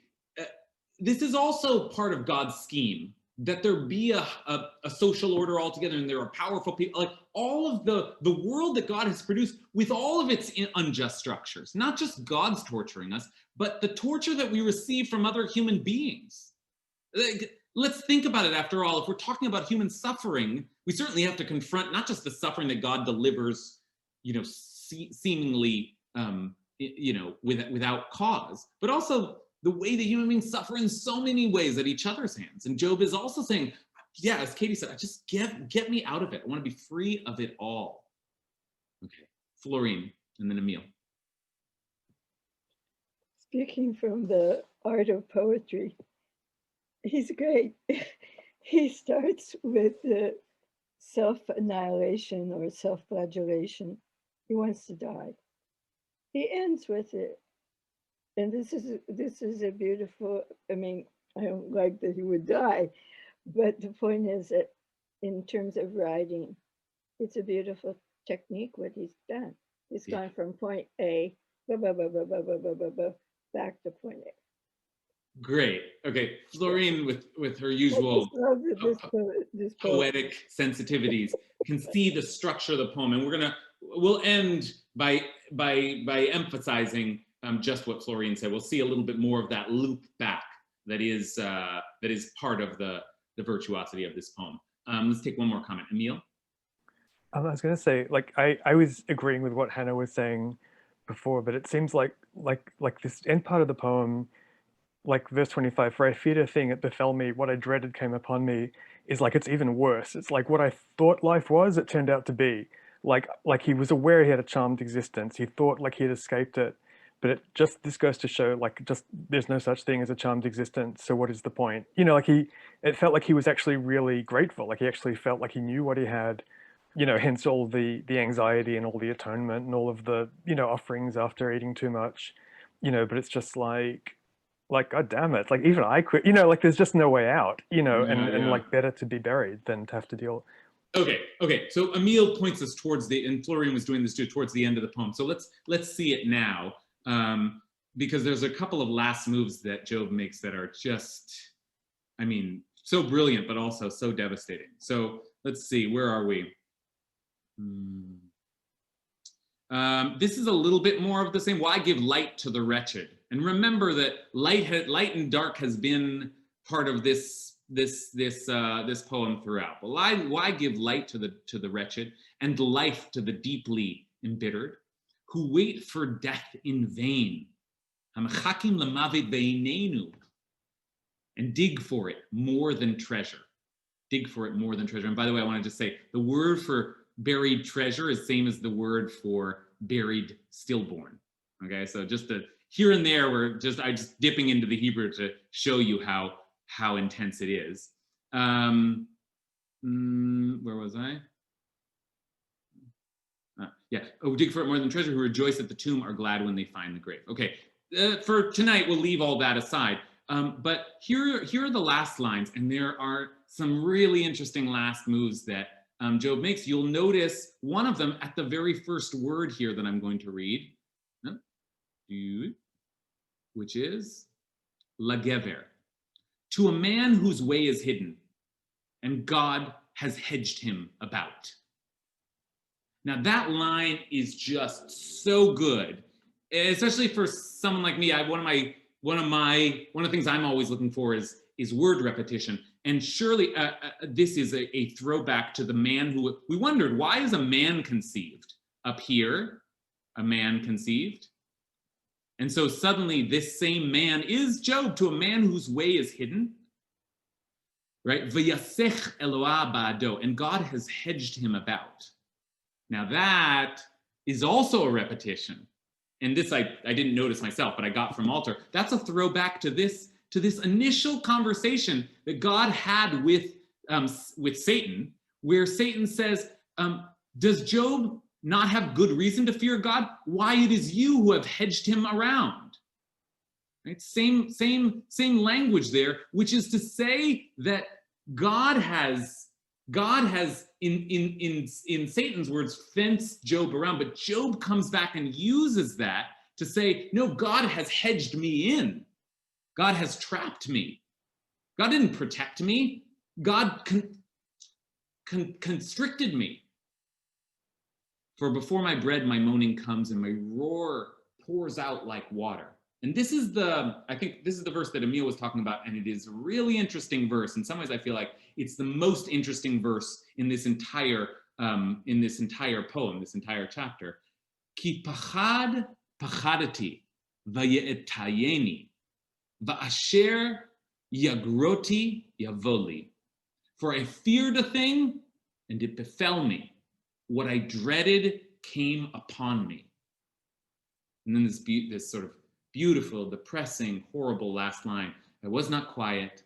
this is also part of God's scheme, that there be a social order altogether, and there are powerful people, like all of the world that God has produced with all of its unjust structures, not just God's torturing us, but the torture that we receive from other human beings. Like, let's think about it. After all, if we're talking about human suffering, we certainly have to confront not just the suffering that God delivers, seemingly, without cause, but also the way that human beings suffer in so many ways at each other's hands. And Job is also saying, yeah, as Katie said, just get me out of it. I want to be free of it all. Okay, Florine, and then Emil. Speaking from the art of poetry, he's great. He starts with the self-annihilation or self-flagellation. He wants to die. He ends with it. And this is a beautiful, I mean, I don't like that he would die, but the point is that in terms of writing, it's a beautiful technique what he's done. He's gone from point A, back to point A. Great. Okay, Florine with her usual poetic sensitivities can see the structure of the poem, and we'll end by emphasizing just what Florine said. We'll see a little bit more of that loop back that is part of the virtuosity of this poem. Let's take one more comment. Emil? I was going to say, like, I was agreeing with what Hannah was saying before, but it seems like this end part of the poem, like verse 25, for I feared a thing, it befell me, what I dreaded came upon me, is like, it's even worse. It's like what I thought life was, it turned out to be. Like he was aware he had a charmed existence. He thought like he had escaped it, but this goes to show like just there's no such thing as a charmed existence. So what is the point? Like it felt like he was actually really grateful. Like he actually felt like he knew what he had, hence all the anxiety and all the atonement and all of the, offerings after eating too much, but it's just like, God damn it. Like even I quit, like there's just no way out, and like better to be buried than to have to deal. Okay. So Emil points us towards and Florine was doing this too, towards the end of the poem. So let's see it now, because there's a couple of last moves that Job makes that are just, I mean, so brilliant, but also so devastating. So let's see, where are we? This is a little bit more of the same. Why give light to the wretched? And remember that light and dark has been part of this poem throughout. But why give light to the wretched and life to the deeply embittered, who wait for death in vain, and dig for it more than treasure. Dig for it more than treasure. And by the way, I want to just say the word for buried treasure is same as the word for buried stillborn. Okay, so just here and there, I'm just dipping into the Hebrew to show you how intense it is. Where was I? Oh, dig for it more than treasure, who rejoice at the tomb are glad when they find the grave. Okay, for tonight, we'll leave all that aside. But here are the last lines, and there are some really interesting last moves that Job makes. You'll notice one of them at the very first word here that I'm going to read, which is lagever. To a man whose way is hidden, and God has hedged him about. Now that line is just so good. especially for someone like me, one of the things I'm always looking for is word repetition. And surely this is a throwback to the man who, we wondered, why is a man conceived? Up here, a man conceived. And so suddenly this same man is Job, to a man whose way is hidden, right? V'yasech Eloah ba'ado, and God has hedged him about. Now that is also a repetition. And this I didn't notice myself, but I got from Alter. That's a throwback to this initial conversation that God had with Satan, where Satan says, does Job not have good reason to fear God? Why, it is you who have hedged him around. Right? Same language there, which is to say that God has in Satan's words fenced Job around, but Job comes back and uses that to say, no, God has hedged me in. God has trapped me. God didn't protect me. God constricted me. For before my bread, my moaning comes, and my roar pours out like water. And this is I think this is the verse that Emil was talking about, and it is a really interesting verse. In some ways, I feel like it's the most interesting verse in this entire poem, this entire chapter. Ki pachad pachadati vaye'etayeni va'asher yagroti yavoli. For I feared a thing, and it befell me. What I dreaded came upon me. And then this sort of beautiful, depressing, horrible last line. I was not quiet.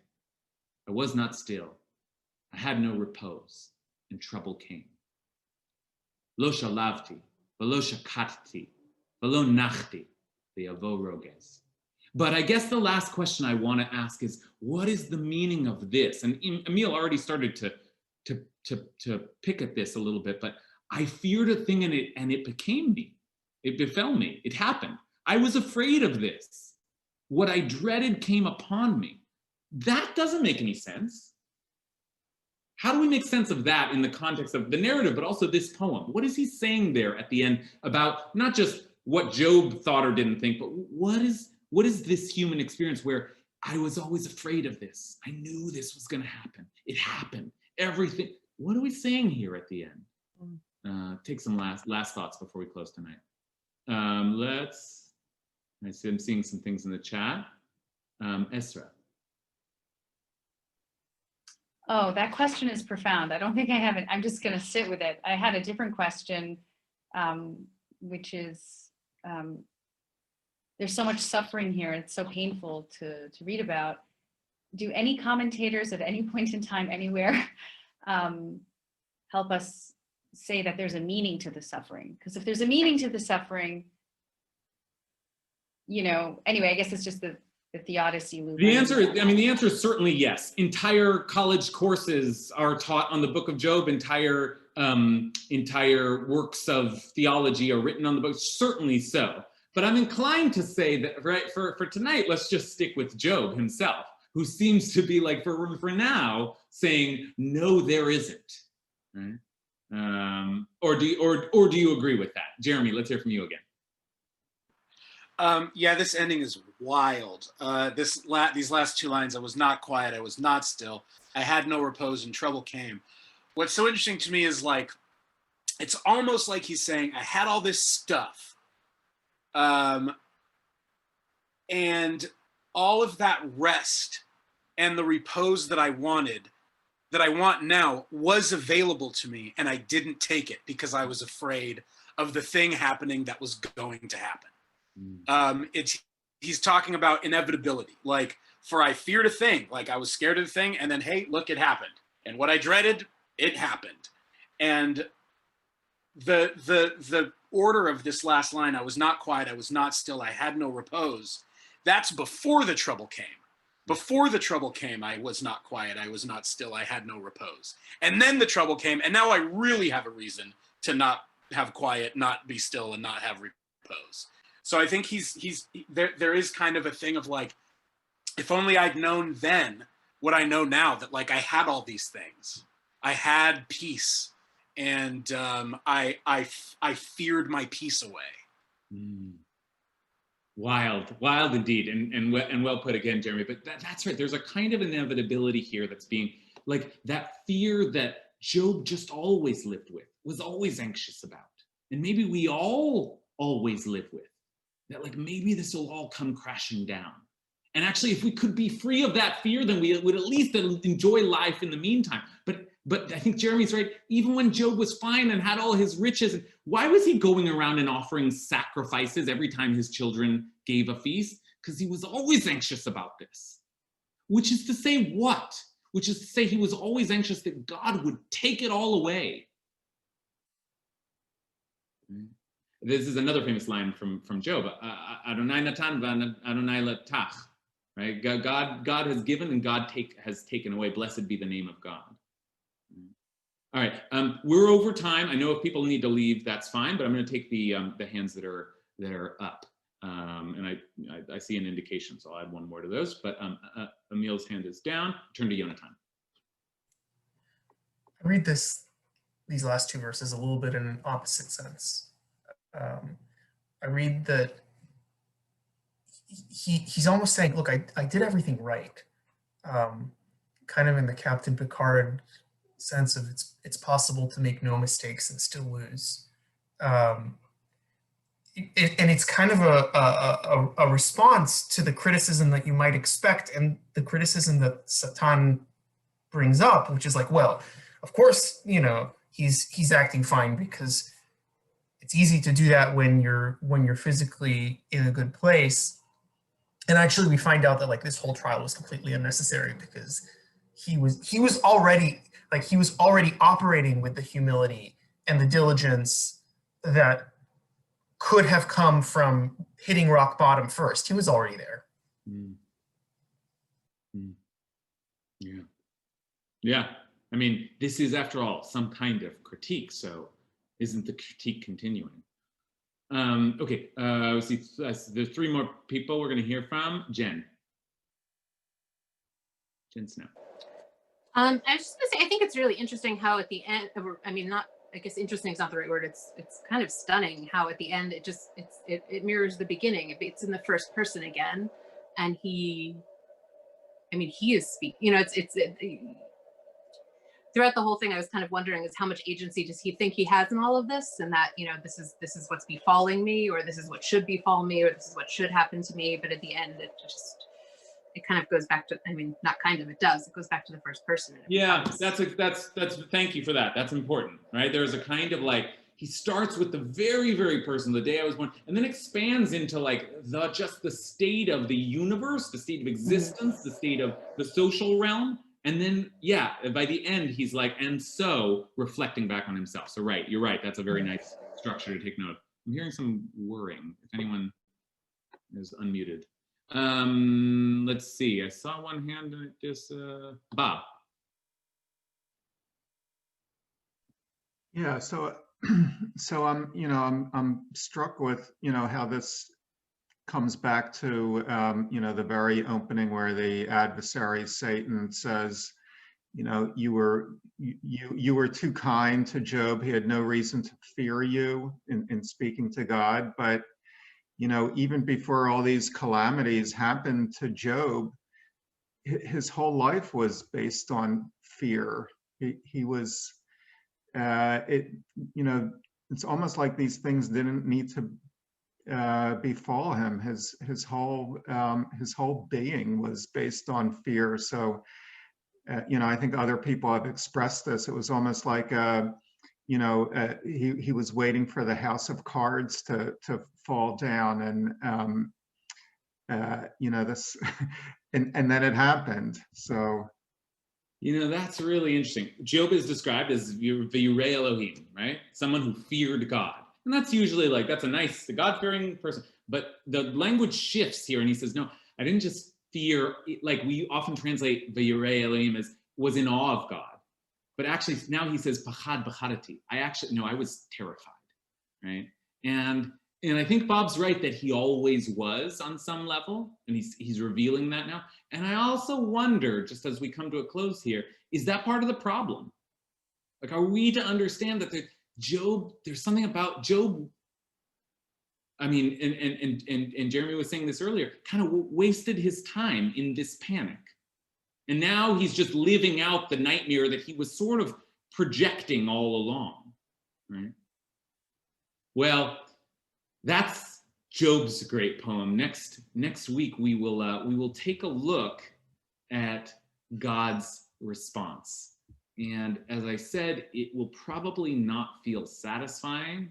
I was not still. I had no repose, and trouble came. Lo shalavti, velo shakatti, velo nachti, v'yavo roges. But I guess the last question I want to ask is, what is the meaning of this? And Emil already started to pick at this a little bit, but I feared a thing, and it became me. It befell me. It happened. I was afraid of this. What I dreaded came upon me. That doesn't make any sense. How do we make sense of that in the context of the narrative, but also this poem? What is he saying there at the end about not just what Job thought or didn't think, but what is this human experience where I was always afraid of this? I knew this was going to happen. It happened. Everything. What are we saying here at the end? Take some last thoughts before we close tonight. I see I'm seeing some things in the chat. Esra. Oh, that question is profound. I don't think I have it. I'm just going to sit with it. I had a different question, which is, there's so much suffering here. It's so painful to read about. Do any commentators at any point in time, anywhere, help us say that there's a meaning to the suffering? Because if there's a meaning to the suffering, anyway, I guess it's just the theodicy loop. The answer is certainly yes. Entire college courses are taught on the Book of Job. Entire works of theology are written on the book. Certainly so. But I'm inclined to say that, right, for tonight, let's just stick with Job himself, who seems to be like, for now, saying, no, there isn't. Right? Or do you agree with that? Jeremy, let's hear from you again. Yeah, this ending is wild. These last two lines, I was not quiet, I was not still, I had no repose, and trouble came. What's so interesting to me is like, it's almost like he's saying, I had all this stuff, and all of that rest and the repose that I wanted, that I want now, was available to me, and I didn't take it because I was afraid of the thing happening that was going to happen. He's talking about inevitability. Like, for I feared a thing, like I was scared of the thing, and then, hey, look, it happened. And what I dreaded, it happened. And the order of this last line, I was not quiet, I was not still, I had no repose, that's before the trouble came. Before the trouble came, I was not quiet, I was not still, I had no repose. And then the trouble came, and now I really have a reason to not have quiet, not be still, and not have repose. So I think there is kind of a thing of like, if only I'd known then what I know now, that like I had all these things. I had peace, and I feared my peace away. Wild indeed, and well put again, Jeremy. But that's right. There's a kind of inevitability here that's being like that fear that Job just always lived with, was always anxious about, and maybe we all always live with. That like maybe this will all come crashing down. And actually, if we could be free of that fear, then we would at least enjoy life in the meantime. But I think Jeremy's right. Even when Job was fine and had all his riches, why was he going around and offering sacrifices every time his children gave a feast? Because he was always anxious about this. Which is to say what? Which is to say he was always anxious that God would take it all away. This is another famous line from Job. Adonai natan v'Adonai letach. Right? God has given and God has taken away. Blessed be the name of God. All right, we're over time. I know if people need to leave, that's fine, but I'm going to take the hands that are up, and I see an indication, so I'll add one more to those. But Emil's hand is down. Turn to Yonatan. I read these last two verses a little bit in an opposite sense. I read that he's almost saying, look, I did everything right, kind of in the Captain Picard sense of it's possible to make no mistakes and still lose. And it's kind of a response to the criticism that you might expect, and the criticism that Satan brings up, which is like, well, of course, you know, he's acting fine because it's easy to do that when you're physically in a good place. And actually we find out that like this whole trial was completely unnecessary because he was already operating with the humility and the diligence that could have come from hitting rock bottom first. He was already there. Yeah. I mean, this is, after all, some kind of critique. So isn't the critique continuing? Okay, let's see. There's three more people we're going to hear from. Jen Snow. I was just gonna say, I think it's really interesting how at the end, I mean, I guess interesting is not the right word. It's kind of stunning how at the end it mirrors the beginning. It's in the first person again, and he is speaking. You know, throughout the whole thing, I was kind of wondering is how much agency does he think he has in all of this, and that, you know, this is what's befalling me, or this is what should befall me, or this is what should happen to me. But at the end, it kind of goes back to, I mean, not kind of, it does. It goes back to the first person. Yeah, that's thank you for that. That's important, right? There's a kind of like, he starts with the very, very person, the day I was born, and then expands into like just the state of the universe, the state of existence, the state of the social realm. And then, yeah, by the end, he's like, and so reflecting back on himself. So right, you're right. That's a very nice structure to take note of. I'm hearing some whirring, if anyone is unmuted. Let's see. I saw one hand and it just Bob. Yeah, so I'm struck with, you know, how this comes back to you know, the very opening where the adversary Satan says, you know, you were too kind to Job. He had no reason to fear you in speaking to God. But you know, even before all these calamities happened to Job, his whole life was based on fear. He was, you know, it's almost like these things didn't need to befall him. His whole being was based on fear. So, you know, I think other people have expressed this. It was almost like, you know, he was waiting for the house of cards to fall down, and you know, this, and then it happened. So, you know, that's really interesting. Job is described as V'yirei Elohim, right? Someone who feared God, and that's usually like, that's a nice, God-fearing person. But the language shifts here, and he says, no, I didn't just fear. Like we often translate V'yirei Elohim as was in awe of God. But actually now he says, Pachad b'chadati. I was terrified, right? And I think Bob's right that he always was on some level, and he's revealing that now. And I also wonder, just as we come to a close here, is that part of the problem? Like, are we to understand that there's something about Job? I mean, and Jeremy was saying this earlier, kind of wasted his time in this panic. And now he's just living out the nightmare that he was sort of projecting all along, right? Well, that's Job's great poem. Next week we will take a look at God's response. And as I said, it will probably not feel satisfying,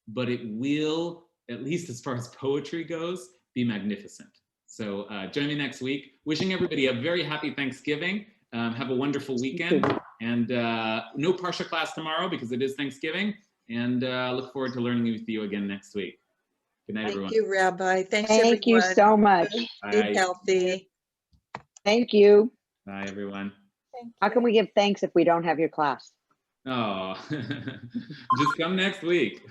but it will, at least as far as poetry goes, be magnificent. So join me next week. Wishing everybody a very happy Thanksgiving. Have a wonderful weekend. And no Parsha class tomorrow because it is Thanksgiving. And look forward to learning with you again next week. Good night, everyone. Thank you, Rabbi. Thanks, Thank you everyone. so much. Be healthy. Thank you. Bye, everyone. How can we give thanks if we don't have your class? Oh, just come next week.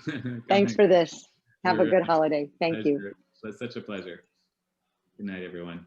Thanks for this. Have a You're good holiday. Thank you. It's such a pleasure. Good night, everyone.